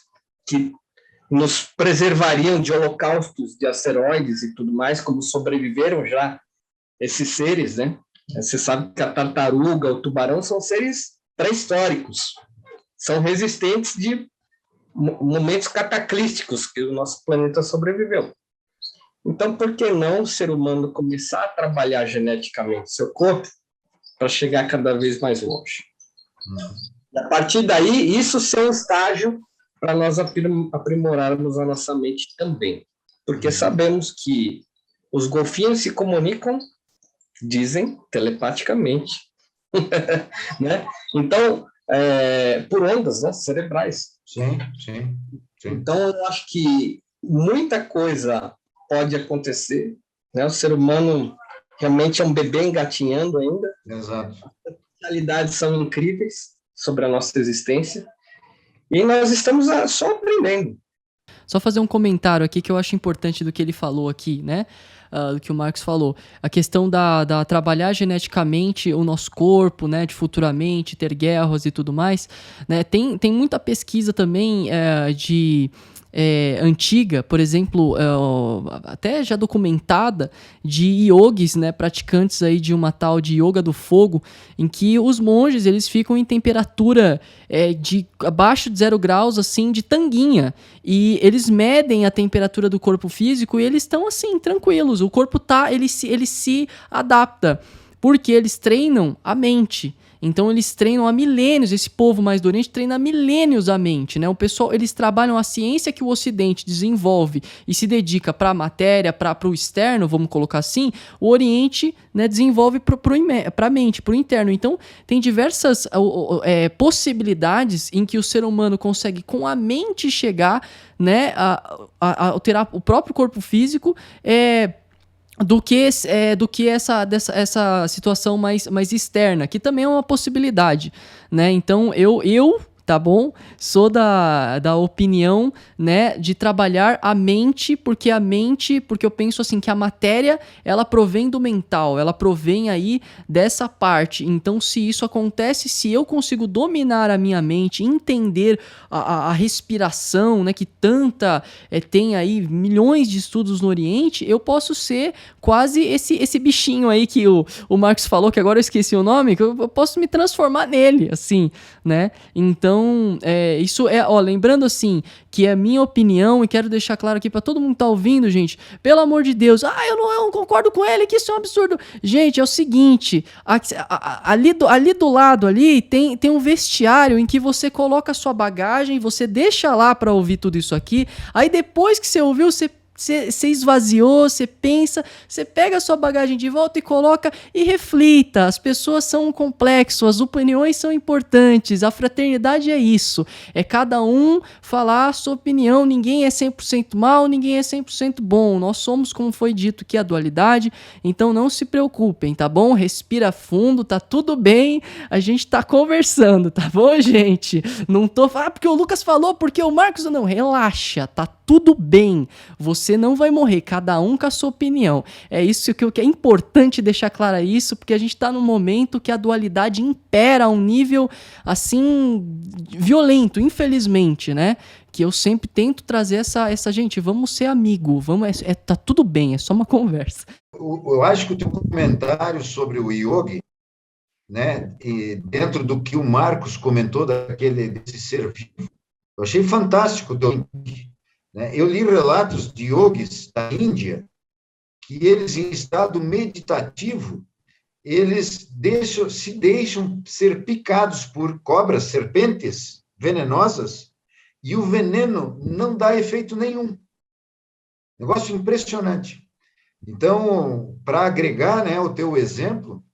que nos preservariam de holocaustos de asteroides e tudo mais, como sobreviveram já esses seres, né? Você sabe que a tartaruga, o tubarão são seres pré-históricos, são resistentes de momentos cataclísticos que o nosso planeta sobreviveu. Então, por que não o ser humano começar a trabalhar geneticamente seu corpo para chegar cada vez mais longe? E a partir daí, isso ser um estágio para nós aprimorarmos a nossa mente também. Porque sabemos que os golfinhos se comunicam, dizem, telepaticamente. Né? Então, por ondas, né, cerebrais. Sim. Então, eu acho que muita coisa pode acontecer, né? O ser humano realmente é um bebê engatinhando ainda. Exato. As realidades são incríveis sobre a nossa existência e nós estamos só aprendendo. Só fazer um comentário aqui que eu acho importante do que ele falou aqui, né? Do que o Marcos falou. A questão da trabalhar geneticamente o nosso corpo, né? De futuramente ter guerras e tudo mais, né? Tem muita pesquisa também antiga, por exemplo, até já documentada, de yogis, né, praticantes aí de uma tal de yoga do fogo, em que os monges eles ficam em temperatura de abaixo de 0 graus, assim, de tanguinha, e eles medem a temperatura do corpo físico e eles estão assim, tranquilos, o corpo ele se adapta, porque eles treinam a mente. Então eles treinam há milênios, esse povo mais do Oriente treina há milênios a mente, né? O pessoal, eles trabalham a ciência que o Ocidente desenvolve e se dedica para a matéria, para o externo, vamos colocar assim, o Oriente, né, desenvolve para a mente, para o interno. Então tem diversas possibilidades em que o ser humano consegue com a mente chegar, né, a alterar o próprio corpo físico, do que essa situação mais externa, que também é uma possibilidade, né? Então, eu tá bom? Sou da opinião, né, de trabalhar a mente, porque eu penso assim, que a matéria, ela provém do mental, ela provém aí dessa parte. Então, se isso acontece, se eu consigo dominar a minha mente, entender a respiração, né, que tem aí milhões de estudos no Oriente, eu posso ser quase esse bichinho aí que o Marcos falou, que agora eu esqueci o nome, que eu posso me transformar nele, assim, né? Então, isso lembrando assim, que é a minha opinião, e quero deixar claro aqui pra todo mundo que tá ouvindo, gente, pelo amor de Deus, eu não concordo com ele, que isso é um absurdo. Gente, é o seguinte, ali do lado ali tem um vestiário em que você coloca a sua bagagem, você deixa lá pra ouvir tudo isso aqui, aí depois que você ouviu, você esvaziou, você pensa, você pega a sua bagagem de volta e coloca e reflita. As pessoas são um complexo, as opiniões são importantes, a fraternidade é isso, é cada um falar a sua opinião, ninguém é 100% mal, ninguém é 100% bom, nós somos, como foi dito, que a dualidade, então não se preocupem, tá bom? Respira fundo, tá tudo bem, a gente tá conversando, tá bom, gente? Não tô falando porque o Lucas falou, porque o Marcos não, relaxa, tá tudo bem, você não vai morrer, cada um com a sua opinião. É isso que é importante deixar claro isso, porque a gente tá num momento que a dualidade impera a um nível, assim, violento, infelizmente, né? Que eu sempre tento trazer essa gente, vamos ser amigo, tá tudo bem, é só uma conversa. Eu acho que o teu comentário sobre o yogi, né, e dentro do que o Marcos comentou desse ser vivo, eu achei fantástico. Eu li relatos de yogis da Índia que eles, em estado meditativo, eles se deixam ser picados por cobras, serpentes venenosas, e o veneno não dá efeito nenhum. Negócio impressionante. Então, para agregar, né, o teu exemplo,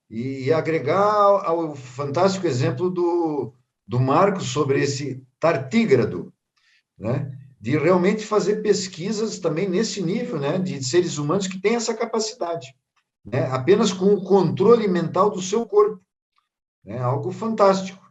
e agregar ao fantástico exemplo do Marcos sobre esse tardígrado, né, de realmente fazer pesquisas também nesse nível, né, de seres humanos que têm essa capacidade, né, apenas com o controle mental do seu corpo, né, algo fantástico.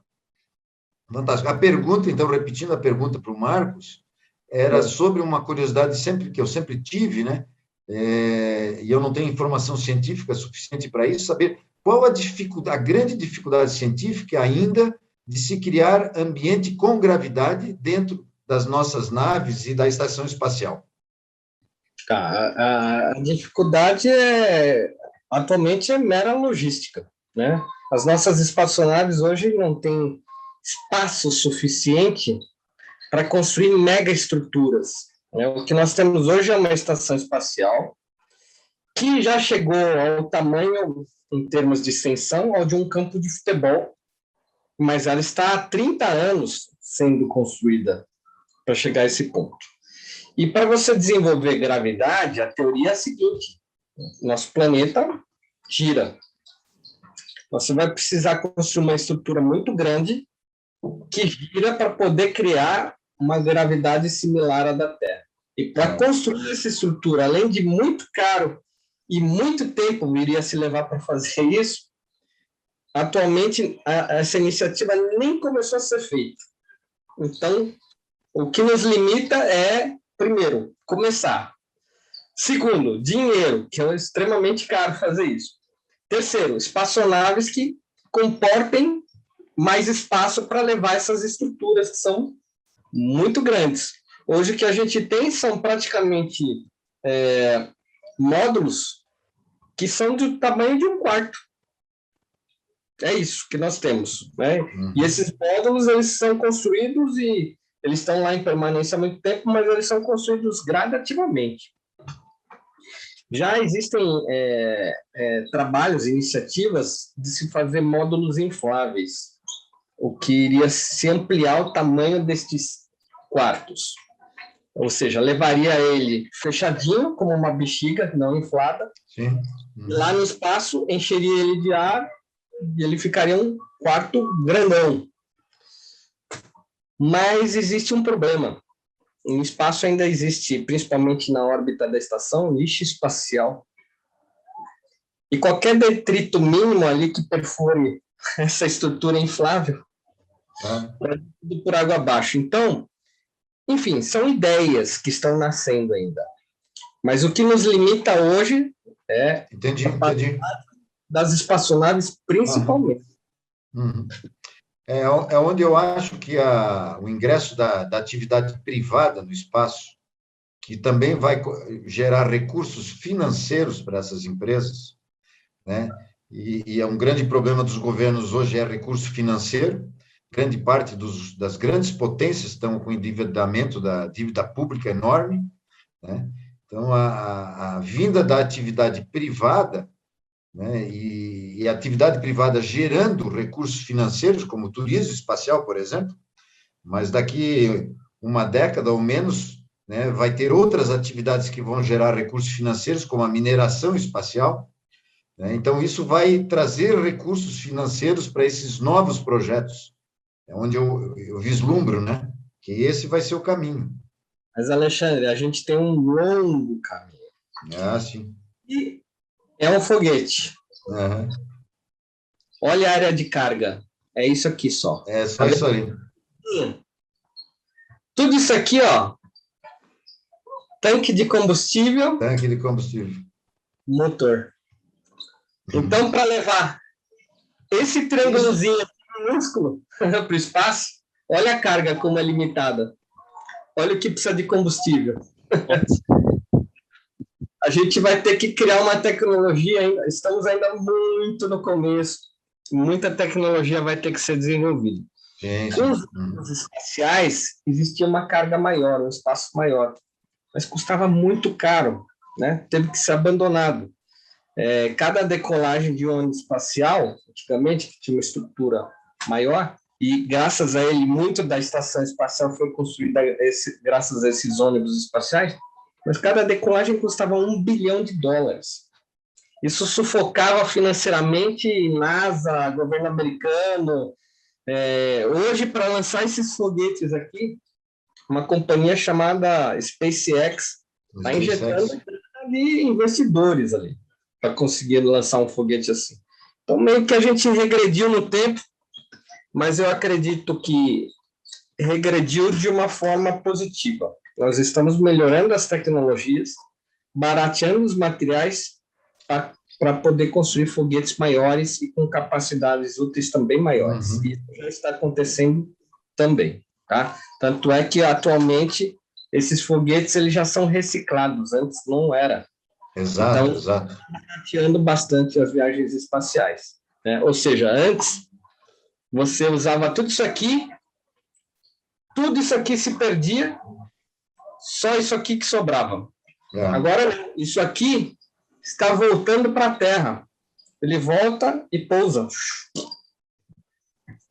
Fantástico. A pergunta, então, repetindo a pergunta para o Marcos, era sobre uma curiosidade que eu sempre tive, né, e eu não tenho informação científica suficiente para isso, saber qual a grande dificuldade científica ainda de se criar ambiente com gravidade dentro das nossas naves e da estação espacial. A dificuldade atualmente é mera logística, né? As nossas espaçonaves hoje não têm espaço suficiente para construir mega estruturas, né? O que nós temos hoje é uma estação espacial que já chegou ao tamanho, em termos de extensão, ao de um campo de futebol, mas ela está há 30 anos sendo construída para chegar a esse ponto. E para você desenvolver gravidade, a teoria é a seguinte: nosso planeta gira. Você vai precisar construir uma estrutura muito grande que gira para poder criar uma gravidade similar à da Terra. E para construir essa estrutura, além de muito caro e muito tempo iria se levar para fazer isso, atualmente essa iniciativa nem começou a ser feita. Então, o que nos limita é, primeiro, começar. Segundo, dinheiro, que é extremamente caro fazer isso. Terceiro, espaçonaves que comportem mais espaço para levar essas estruturas que são muito grandes. Hoje o que a gente tem são praticamente módulos que são do tamanho de um quarto. É isso que nós temos, né? E esses módulos, eles são construídos e eles estão lá em permanência há muito tempo, mas eles são construídos gradativamente. Já existem trabalhos, iniciativas de se fazer módulos infláveis, o que iria se ampliar o tamanho destes quartos. Ou seja, levaria ele fechadinho, como uma bexiga não inflada. Sim. Lá no espaço, encheria ele de ar e ele ficaria um quarto grandão. Mas existe um problema. No espaço ainda existe, principalmente na órbita da estação, lixo espacial. E qualquer detrito mínimo ali que perfure essa estrutura inflável vai tudo por água abaixo. Então, enfim, são ideias que estão nascendo ainda. Mas o que nos limita hoje é Entendi. Das espaçonaves, principalmente. É onde eu acho que o ingresso da atividade privada no espaço, que também vai gerar recursos financeiros para essas empresas, né? E é um grande problema dos governos hoje, é recurso financeiro. Grande parte das grandes potências estão com endividamento da dívida pública enorme, né? Então, a vinda da atividade privada, né, e a atividade privada gerando recursos financeiros, como o turismo espacial, por exemplo, mas daqui uma década ou menos, né, vai ter outras atividades que vão gerar recursos financeiros, como a mineração espacial, né? Então, isso vai trazer recursos financeiros para esses novos projetos. É onde eu vislumbro, né, que esse vai ser o caminho. Mas, Alexandre, a gente tem um longo caminho. Sim. E é um foguete. Olha a área de carga. É isso aqui só. É só isso aí. Tudo isso aqui, ó. Tanque de combustível. Motor. Então, para levar esse triângulozinho minúsculo para o espaço, olha a carga como é limitada. Olha o que precisa de combustível. A gente vai ter que criar uma tecnologia, estamos ainda muito no começo, muita tecnologia vai ter que ser desenvolvida. Com os espaciais, existia uma carga maior, um espaço maior, mas custava muito caro, né? Teve que ser abandonado. Cada decolagem de ônibus espacial, antigamente, que tinha uma estrutura maior, e graças a ele, muito da estação espacial foi construída graças a esses ônibus espaciais, mas cada decolagem custava $1 bilhão. Isso sufocava financeiramente NASA, governo americano. Hoje, para lançar esses foguetes aqui, uma companhia chamada SpaceX está injetando de investidores ali para conseguir lançar um foguete assim. Então, meio que a gente regrediu no tempo, mas eu acredito que regrediu de uma forma positiva. Nós estamos melhorando as tecnologias, barateando os materiais para poder construir foguetes maiores e com capacidades úteis também maiores. E isso já está acontecendo também, tá? Tanto é que, atualmente, esses foguetes eles já são reciclados, antes não era. Exato, então, exato. Barateando bastante as viagens espaciais, né? Ou seja, antes, você usava tudo isso aqui se perdia, só isso aqui que sobrava. Agora, isso aqui está voltando para a Terra. Ele volta e pousa.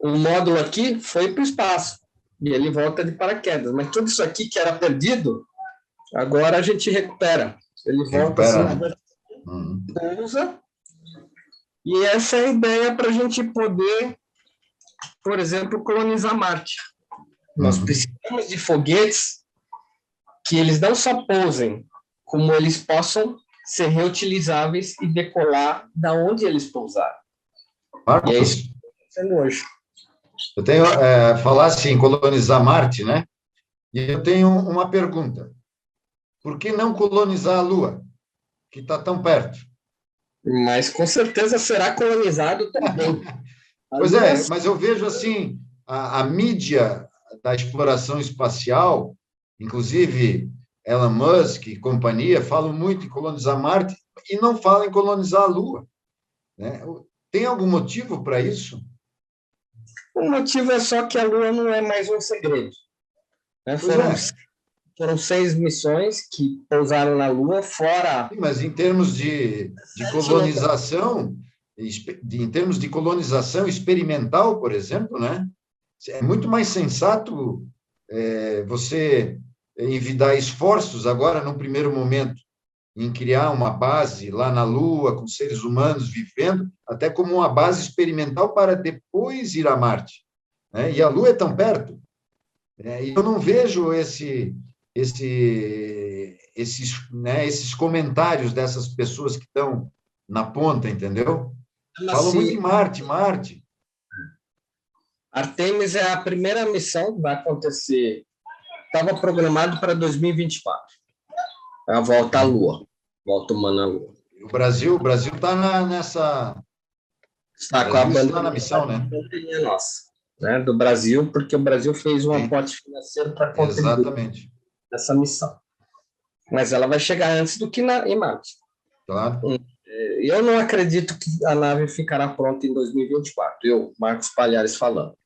O módulo aqui foi para o espaço e ele volta de paraquedas. Mas tudo isso aqui que era perdido, agora a gente recupera. Ele volta assim, pousa. E essa é a ideia para a gente poder, por exemplo, colonizar Marte. Nós precisamos de foguetes que eles não só pousem, como eles possam ser reutilizáveis e decolar da onde eles pousaram. Marcos, e é isso que está acontecendo hoje. Eu tenho falasse em colonizar Marte, né? E eu tenho uma pergunta: por que não colonizar a Lua, que está tão perto? Mas com certeza será colonizado também. Pois é, mas eu vejo assim a mídia da exploração espacial, inclusive Elon Musk e companhia, falam muito em colonizar Marte e não falam em colonizar a Lua, né? Tem algum motivo para isso? O motivo é só que a Lua não é mais um segredo, né? Foram 6 missões que pousaram na Lua, fora... Sim, mas em termos de colonização, em termos de colonização experimental, por exemplo, né? É muito mais sensato você envidar esforços agora, no primeiro momento, em criar uma base lá na Lua, com seres humanos vivendo, até como uma base experimental para depois ir a Marte, né? E a Lua é tão perto. E eu não vejo esses comentários dessas pessoas que estão na ponta, entendeu? Falam muito em Marte. Artemis é a primeira missão que vai acontecer. Estava programado para 2024. A volta à Lua. Volta humana à Lua. O Brasil está nessa... Está com a bandeira na missão, né? Nossa, né? Do Brasil, porque o Brasil fez um aporte financeiro para contribuir nessa missão. Mas ela vai chegar antes do que em Marte. Claro. Eu não acredito que a nave ficará pronta em 2024. Eu, Marcos Palhares, falando.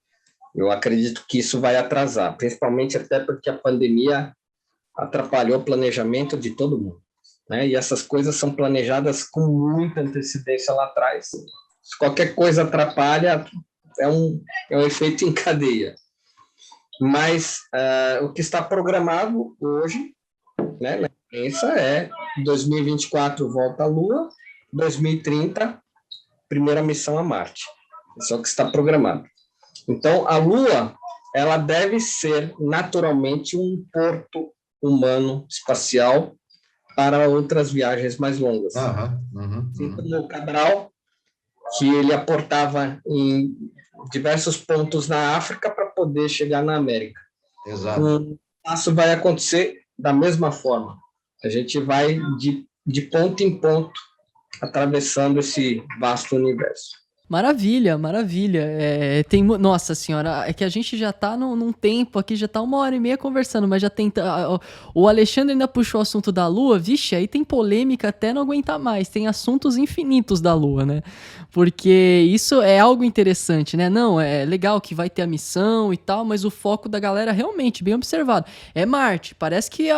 Eu acredito que isso vai atrasar, principalmente até porque a pandemia atrapalhou o planejamento de todo mundo, né? E essas coisas são planejadas com muita antecedência lá atrás. Se qualquer coisa atrapalha, é um efeito em cadeia. Mas o que está programado hoje, né, na imprensa, é 2024 volta à Lua, 2030 primeira missão a Marte. Isso é o que está programado. Então, a Lua, ela deve ser naturalmente um porto humano espacial para outras viagens mais longas. Assim como o Cabral, que ele aportava em diversos pontos na África para poder chegar na América. Exato. O passo vai acontecer da mesma forma. A gente vai de ponto em ponto atravessando esse vasto universo. Maravilha. Nossa senhora, é que a gente já tá num tempo aqui, já tá 1h30 conversando, mas já tem... O Alexandre ainda puxou o assunto da Lua, vixe, aí tem polêmica até não aguentar mais, tem assuntos infinitos da Lua, né? Porque isso é algo interessante, né? Não, é legal que vai ter a missão e tal, mas o foco da galera, realmente, bem observado, é Marte. Parece que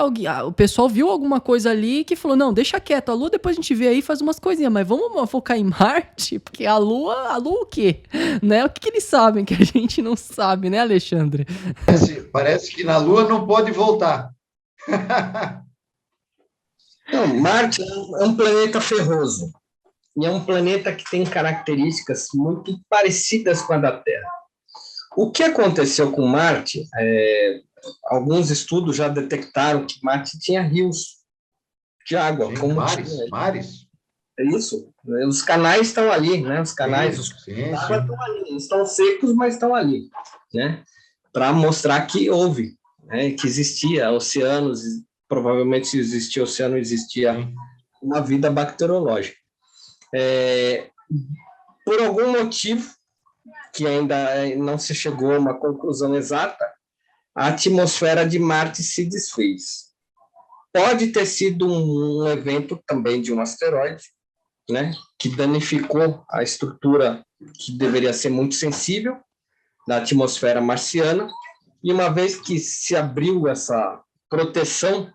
o pessoal viu alguma coisa ali que falou, não, deixa quieto, a Lua depois a gente vê aí e faz umas coisinhas, mas vamos focar em Marte, porque a Lua A Lua o quê? Né? O que eles sabem que a gente não sabe, né, Alexandre? Parece que na Lua não pode voltar. Não, Marte é um planeta ferroso. E é um planeta que tem características muito parecidas com a da Terra. O que aconteceu com Marte, alguns estudos já detectaram que Marte tinha rios de água. Sim, como mares. É isso. Os canais estão ali, né? Os canais, sim. estão ali. Eles estão secos, mas estão ali, né? Para mostrar que houve, né? Que existia oceanos, provavelmente se existia oceano, existia uma vida bacteriológica. Por algum motivo, que ainda não se chegou a uma conclusão exata, a atmosfera de Marte se desfez. Pode ter sido um evento também de um asteroide, né, que danificou a estrutura que deveria ser muito sensível da atmosfera marciana, e uma vez que se abriu essa proteção,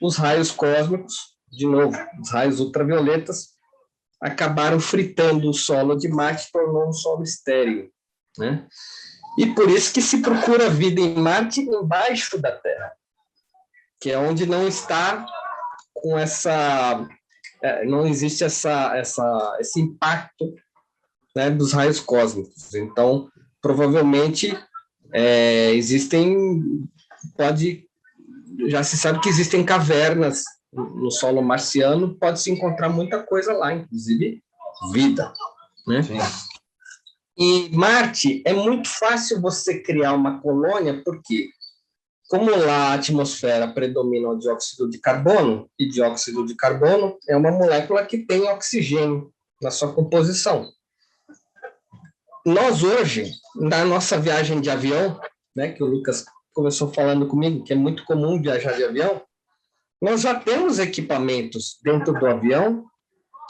os raios cósmicos, de novo, os raios ultravioletas, acabaram fritando o solo de Marte, tornou um solo estéril, né? E por isso que se procura vida em Marte embaixo da Terra, que é onde não está com não existe esse impacto, né, dos raios cósmicos. Então, provavelmente, já se sabe que existem cavernas no solo marciano, pode-se encontrar muita coisa lá, inclusive vida, né? Sim. E Marte, é muito fácil você criar uma colônia, porque como lá a atmosfera predomina o dióxido de carbono, e dióxido de carbono é uma molécula que tem oxigênio na sua composição. Nós hoje, na nossa viagem de avião, né, que o Lucas começou falando comigo, que é muito comum viajar de avião, nós já temos equipamentos dentro do avião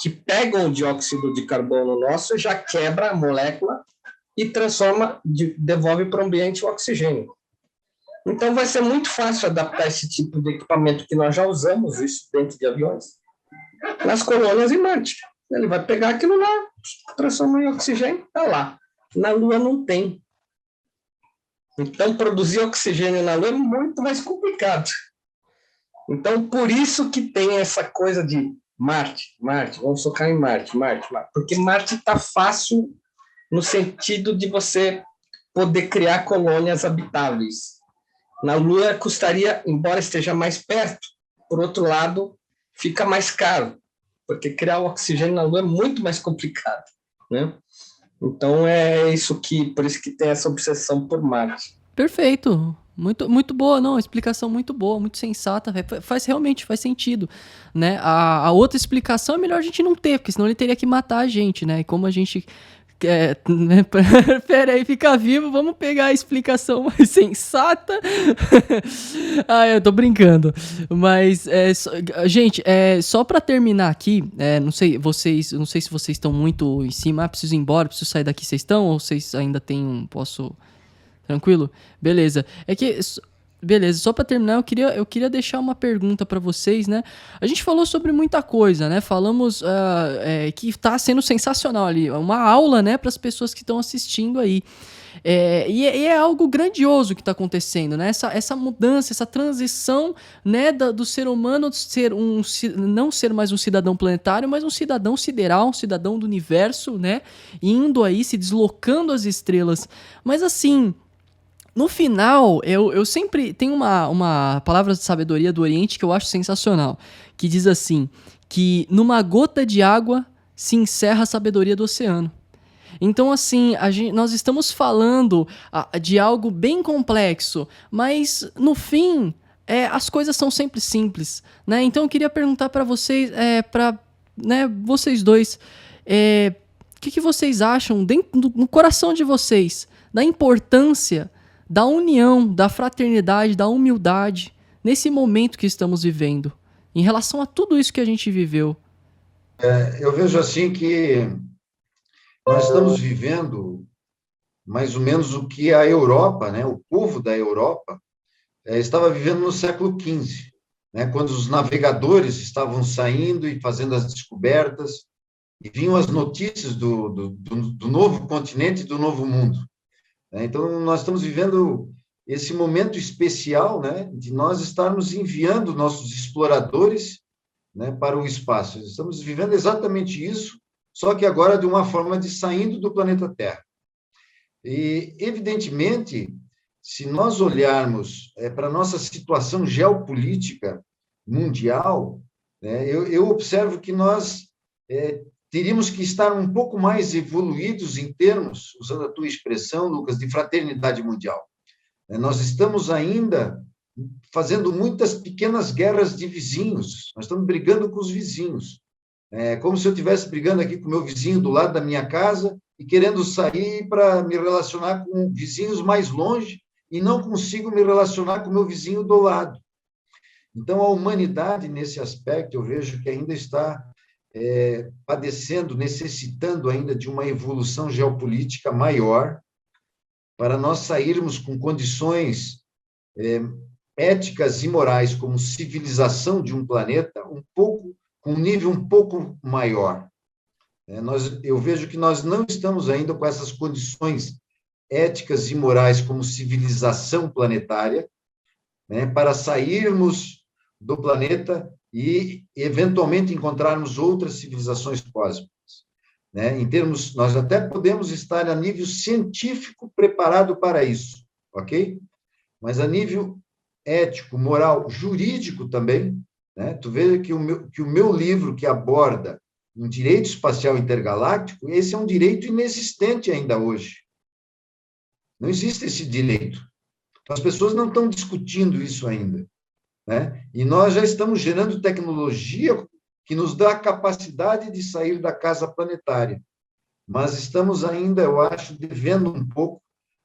que pegam o dióxido de carbono nosso, já quebra a molécula e transforma, devolve para o ambiente o oxigênio. Então, vai ser muito fácil adaptar esse tipo de equipamento que nós já usamos isso dentro de aviões nas colônias em Marte. Ele vai pegar aquilo lá, transforma em oxigênio, está lá. Na Lua não tem. Então, produzir oxigênio na Lua é muito mais complicado. Então, por isso que tem essa coisa de Marte, vamos focar em Marte, porque Marte está fácil no sentido de você poder criar colônias habitáveis. Na Lua custaria, embora esteja mais perto, por outro lado, fica mais caro, porque criar o oxigênio na Lua é muito mais complicado, né? Então, por isso que tem essa obsessão por Marte. Perfeito. Muito boa, não, explicação muito boa, muito sensata, realmente faz sentido, né? A outra explicação é melhor a gente não ter, porque senão ele teria que matar a gente, né? E como a gente né, prefere aí ficar vivo, vamos pegar a explicação mais sensata. Eu tô brincando. Mas, gente, só pra terminar aqui, não sei se vocês estão muito em cima, preciso ir embora, preciso sair daqui, vocês estão? Ou vocês ainda posso... Tranquilo? Beleza. Beleza, só pra terminar, eu queria deixar uma pergunta pra vocês, né? A gente falou sobre muita coisa, né? Falamos que tá sendo sensacional ali, uma aula, né, pras pessoas que estão assistindo aí. E é algo grandioso que tá acontecendo, né? Essa mudança, essa transição, né, do ser humano não ser mais um cidadão planetário, mas um cidadão sideral, um cidadão do universo, né? Indo aí, se deslocando às estrelas. Mas assim... No final, eu sempre tenho uma palavra de sabedoria do Oriente que eu acho sensacional, que diz assim, que numa gota de água se encerra a sabedoria do oceano. Então, assim, nós estamos falando de algo bem complexo, mas no fim, as coisas são sempre simples, né? Então, eu queria perguntar para vocês, vocês dois, o que vocês acham, no coração de vocês, da importância da união, da fraternidade, da humildade, nesse momento que estamos vivendo, em relação a tudo isso que a gente viveu? Eu vejo assim que nós estamos vivendo mais ou menos o que a Europa, né, o povo da Europa, estava vivendo no século XV, né, quando os navegadores estavam saindo e fazendo as descobertas, e vinham as notícias do novo continente, do novo mundo. Então, nós estamos vivendo esse momento especial, né, de nós estarmos enviando nossos exploradores, né, para o espaço. Estamos vivendo exatamente isso, só que agora de uma forma de saindo do planeta Terra. E, evidentemente, se nós olharmos para a nossa situação geopolítica mundial, né, eu observo que nós teríamos que estar um pouco mais evoluídos em termos, usando a tua expressão, Lucas, de fraternidade mundial. Nós estamos ainda fazendo muitas pequenas guerras de vizinhos, nós estamos brigando com os vizinhos. É como se eu estivesse brigando aqui com o meu vizinho do lado da minha casa e querendo sair para me relacionar com vizinhos mais longe e não consigo me relacionar com o meu vizinho do lado. Então, a humanidade, nesse aspecto, eu vejo que ainda está padecendo, necessitando ainda de uma evolução geopolítica maior para nós sairmos com condições éticas e morais como civilização de um planeta com um nível um pouco maior. Eu vejo que nós não estamos ainda com essas condições éticas e morais como civilização planetária, né, para sairmos do planeta e, eventualmente, encontrarmos outras civilizações cósmicas. Né? Em termos, nós até podemos estar a nível científico preparado para isso, ok? Mas a nível ético, moral, jurídico também, né? Tu vê que o meu livro que aborda um direito espacial intergaláctico, esse é um direito inexistente ainda hoje. Não existe esse direito. As pessoas não estão discutindo isso ainda, né? E nós já estamos gerando tecnologia que nos dá a capacidade de sair da casa planetária. Mas estamos ainda, eu acho, devendo um pouco,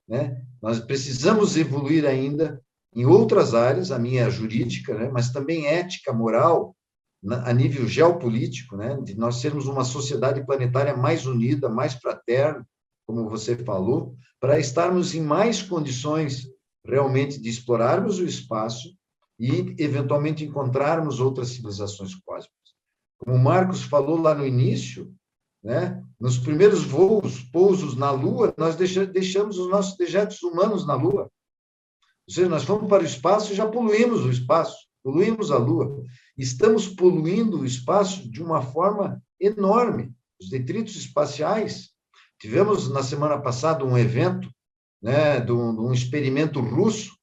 né? Nós precisamos evoluir ainda em outras áreas, a minha é jurídica, né? Mas também ética, moral, a nível geopolítico, né? De nós sermos uma sociedade planetária mais unida, mais fraterna, como você falou, para estarmos em mais condições realmente de explorarmos o espaço e, eventualmente, encontrarmos outras civilizações cósmicas. Como o Marcos falou lá no início, né, nos primeiros pousos na Lua, nós deixamos os nossos dejetos humanos na Lua. Ou seja, nós fomos para o espaço e já poluímos o espaço, poluímos a Lua. Estamos poluindo o espaço de uma forma enorme. Os detritos espaciais. Tivemos, na semana passada, um evento, né, de um experimento russo,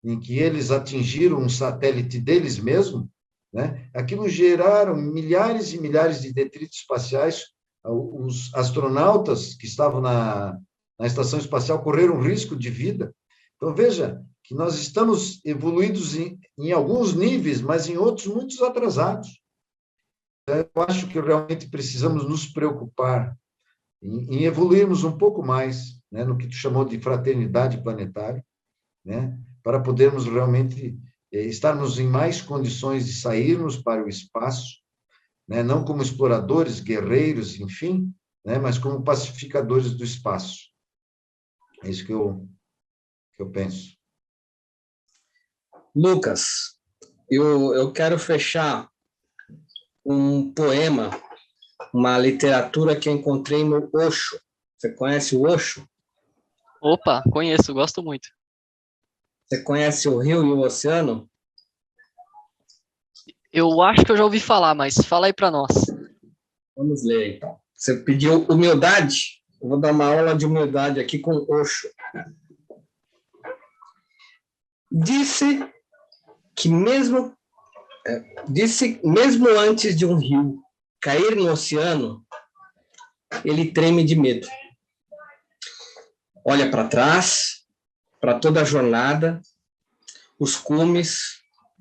em que eles atingiram um satélite deles mesmos, né? Aquilo geraram milhares e milhares de detritos espaciais. Os astronautas que estavam na estação espacial correram risco de vida. Então, veja que nós estamos evoluídos em alguns níveis, mas em outros muito atrasados. Então, eu acho que realmente precisamos nos preocupar em evoluirmos um pouco mais, né, no que tu chamou de fraternidade planetária, né, para podermos realmente estarmos em mais condições de sairmos para o espaço, né, não como exploradores, guerreiros, enfim, né, mas como pacificadores do espaço. É isso que eu penso. Lucas, eu quero fechar um poema, uma literatura que eu encontrei no Osho. Você conhece o Osho? Opa, conheço, gosto muito. Você conhece o rio e o oceano? Eu acho que eu já ouvi falar, mas fala aí para nós. Vamos ler, então. Você pediu humildade? Eu vou dar uma aula de humildade aqui com Osho. Disse mesmo antes de um rio cair no oceano, ele treme de medo. Olha para trás, para toda a jornada, os cumes,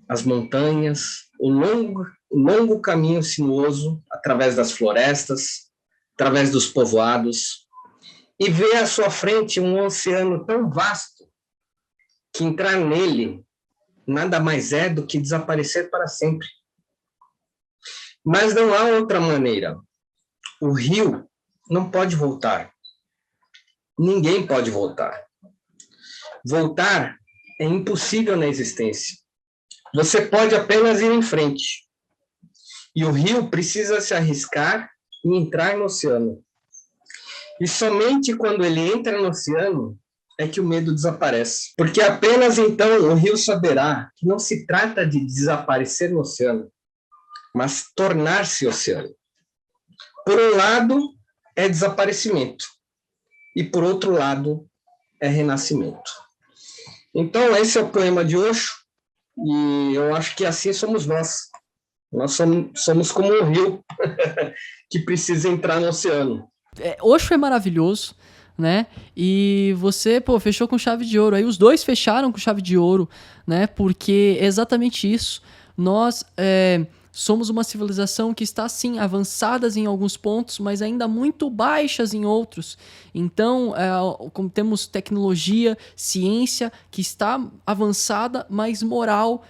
as montanhas, o longo caminho sinuoso através das florestas, através dos povoados, e vê à sua frente um oceano tão vasto que entrar nele nada mais é do que desaparecer para sempre. Mas não há outra maneira. O rio não pode voltar. Ninguém pode voltar. Voltar é impossível na existência. Você pode apenas ir em frente. E o rio precisa se arriscar em entrar no oceano. E somente quando ele entra no oceano é que o medo desaparece. Porque apenas então o rio saberá que não se trata de desaparecer no oceano, mas tornar-se oceano. Por um lado, é desaparecimento. E por outro lado, é renascimento. Então, esse é o poema de Osho, e eu acho que assim somos nós. Nós somos como um rio que precisa entrar no oceano. Osho é maravilhoso, né? E você, fechou com chave de ouro. Aí os dois fecharam com chave de ouro, né? Porque é exatamente isso. Nós somos uma civilização que está, sim, avançadas em alguns pontos, mas ainda muito baixas em outros. Então, como temos tecnologia, ciência que está avançada, mas moral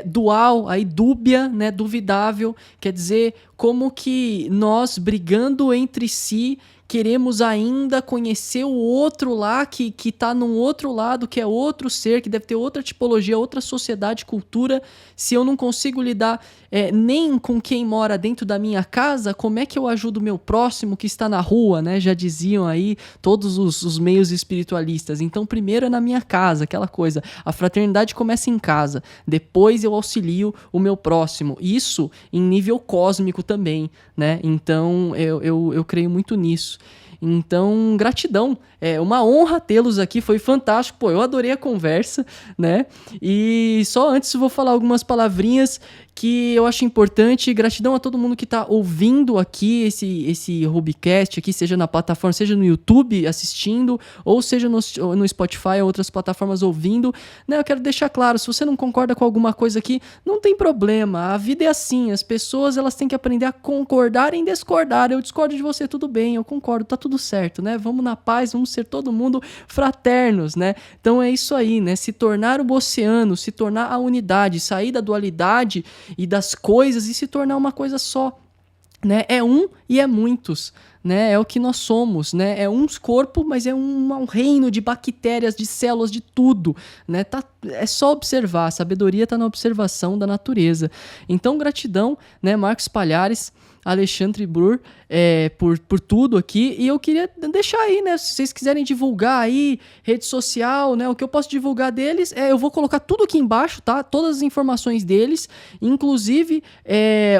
dual, aí dúbia, né, duvidável, quer dizer, como que nós brigando entre si queremos ainda conhecer o outro lá que tá num outro lado, que é outro ser, que deve ter outra tipologia, outra sociedade, cultura. Se eu não consigo lidar nem com quem mora dentro da minha casa, como é que eu ajudo o meu próximo que está na rua, né? Já diziam aí todos os meios espiritualistas. Então, primeiro é na minha casa, aquela coisa. A fraternidade começa em casa. Depois eu auxilio o meu próximo. Isso em nível cósmico também, né? Então, eu creio muito nisso. Então, gratidão. É uma honra tê-los aqui, foi fantástico. Pô, eu adorei a conversa, né? E só antes eu vou falar algumas palavrinhas que eu acho importante. Gratidão a todo mundo que está ouvindo aqui esse Rubicast aqui, seja na plataforma, seja no YouTube assistindo, ou seja no Spotify ou outras plataformas ouvindo, né? Eu quero deixar claro, se você não concorda com alguma coisa aqui, não tem problema, a vida é assim, as pessoas elas têm que aprender a concordar em discordar. Eu discordo de você, tudo bem, eu concordo, tá tudo certo, né? Vamos na paz, vamos ser todo mundo fraternos, né? Então é isso aí, né? Se tornar o oceano, se tornar a unidade, sair da dualidade e das coisas e se tornar uma coisa só, né? É um e é muitos, né? É o que nós somos, né? É um corpo, mas é um reino de bactérias, de células, de tudo, né? É só observar, a sabedoria está na observação da natureza. Então, gratidão, né? Marcos Palhares, Alexandre Brur, por tudo aqui, e eu queria deixar aí, né, se vocês quiserem divulgar aí, rede social, né, o que eu posso divulgar deles, eu vou colocar tudo aqui embaixo, tá, todas as informações deles, inclusive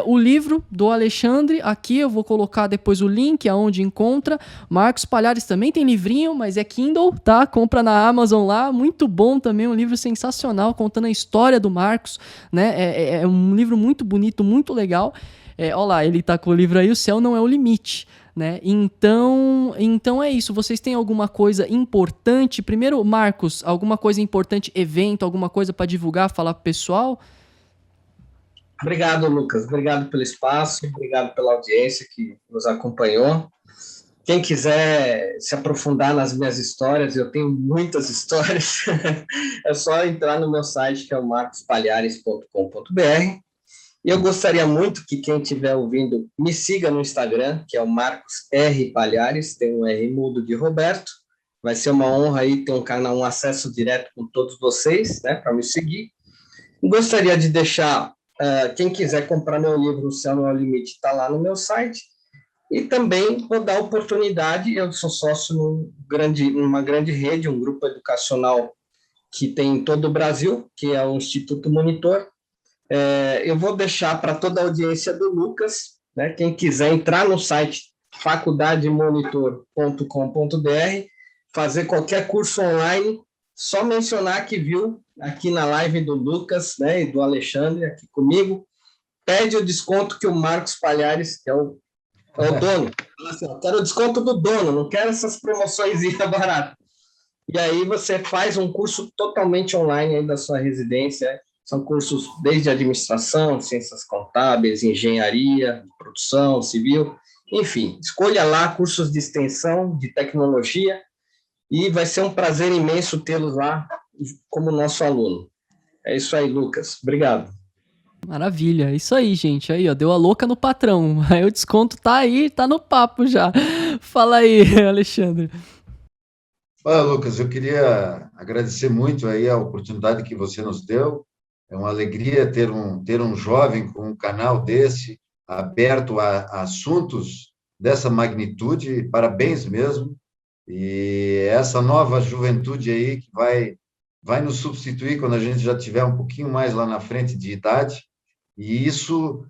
o livro do Alexandre, aqui eu vou colocar depois o link aonde encontra. Marcos Palhares também tem livrinho, mas é Kindle, tá, compra na Amazon lá, muito bom também, um livro sensacional, contando a história do Marcos, né, é um livro muito bonito, muito legal. Olha lá, ele tá com o livro aí, O Céu Não É o Limite, né? Então é isso. Vocês têm alguma coisa importante? Primeiro, Marcos, alguma coisa importante, evento, alguma coisa para divulgar, falar pro pessoal? Obrigado, Lucas. Obrigado pelo espaço, obrigado pela audiência que nos acompanhou. Quem quiser se aprofundar nas minhas histórias, eu tenho muitas histórias, é só entrar no meu site, que é o marcospalhares.com.br. E eu gostaria muito que quem estiver ouvindo me siga no Instagram, que é o Marcos R. Palhares, tem um R mudo de Roberto. Vai ser uma honra aí ter um canal, um acesso direto com todos vocês, né, para me seguir. Gostaria de deixar, quem quiser comprar meu livro, O Céu Não É o Limite, está lá no meu site. E também vou dar oportunidade, eu sou sócio numa grande rede, um grupo educacional que tem em todo o Brasil, que é o Instituto Monitor. Eu vou deixar para toda a audiência do Lucas, né, quem quiser entrar no site faculdademonitor.com.br, fazer qualquer curso online, só mencionar que viu aqui na live do Lucas, né, e do Alexandre aqui comigo, pede o desconto que o Marcos Palhares, que é o dono, fala assim, eu quero o desconto do dono, não quero essas promoções baratas. E aí você faz um curso totalmente online aí da sua residência. São cursos desde administração, ciências contábeis, engenharia, produção, civil, enfim, escolha lá cursos de extensão, de tecnologia, e vai ser um prazer imenso tê-los lá como nosso aluno. É isso aí, Lucas. Obrigado. Maravilha, isso aí, gente. Aí, ó, deu a louca no patrão. Aí o desconto tá aí, tá no papo já. Fala aí, Alexandre. Olha, Lucas, eu queria agradecer muito aí a oportunidade que você nos deu. É uma alegria ter um jovem com um canal desse, aberto a assuntos dessa magnitude, parabéns mesmo, e essa nova juventude aí que vai nos substituir quando a gente já tiver um pouquinho mais lá na frente de idade, e isso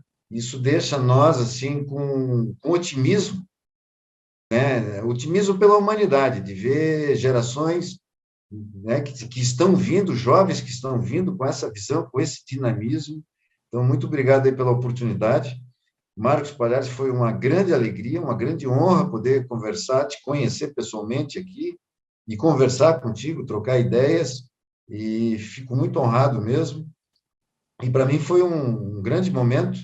deixa nós, assim, com otimismo, né? Otimismo pela humanidade, de ver gerações, né, que estão vindo, jovens que estão vindo com essa visão, com esse dinamismo. Então, muito obrigado aí pela oportunidade. Marcos Palhares, foi uma grande alegria, uma grande honra poder conversar, te conhecer pessoalmente aqui e conversar contigo, trocar ideias, e fico muito honrado mesmo. E para mim foi um grande momento,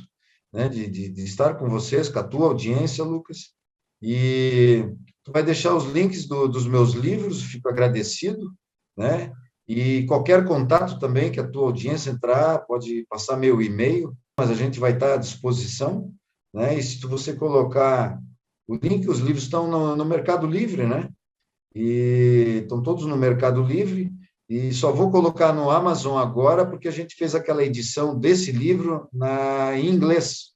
né, de estar com vocês, com a tua audiência, Lucas, e tu vai deixar os links dos meus livros, fico agradecido, né, e qualquer contato também que a tua audiência entrar, pode passar meu e-mail, mas a gente vai estar à disposição, né, e se você colocar o link, os livros estão no Mercado Livre, né, e estão todos no Mercado Livre, e só vou colocar no Amazon agora, porque a gente fez aquela edição desse livro em inglês,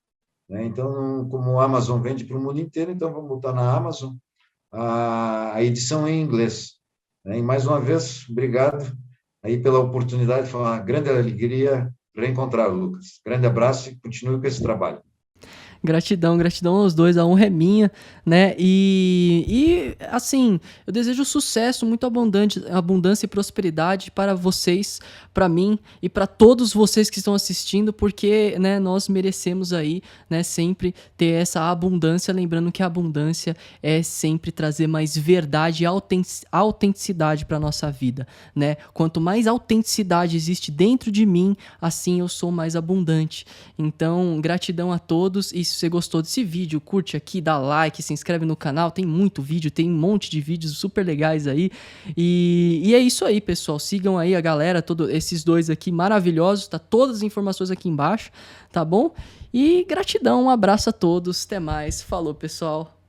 né? Então, como o Amazon vende para o mundo inteiro, então vamos botar na Amazon a edição em inglês, né? E mais uma vez, obrigado aí pela oportunidade, foi uma grande alegria reencontrar o Lucas. Grande abraço e continue com esse trabalho. Gratidão, gratidão aos dois, a honra é minha, né? E assim, eu desejo sucesso, muito abundância e prosperidade para vocês, para mim e para todos vocês que estão assistindo, porque, né, nós merecemos aí, né, sempre ter essa abundância, lembrando que a abundância é sempre trazer mais verdade e autenticidade para nossa vida, né? Quanto mais autenticidade existe dentro de mim, assim eu sou mais abundante. Então, gratidão a todos, e se você gostou desse vídeo, curte aqui, dá like, se inscreve no canal, tem muito vídeo, tem um monte de vídeos super legais aí, e é isso aí, pessoal, sigam aí a galera, todos esses dois aqui maravilhosos, tá todas as informações aqui embaixo, tá bom? E gratidão, um abraço a todos, até mais, falou pessoal.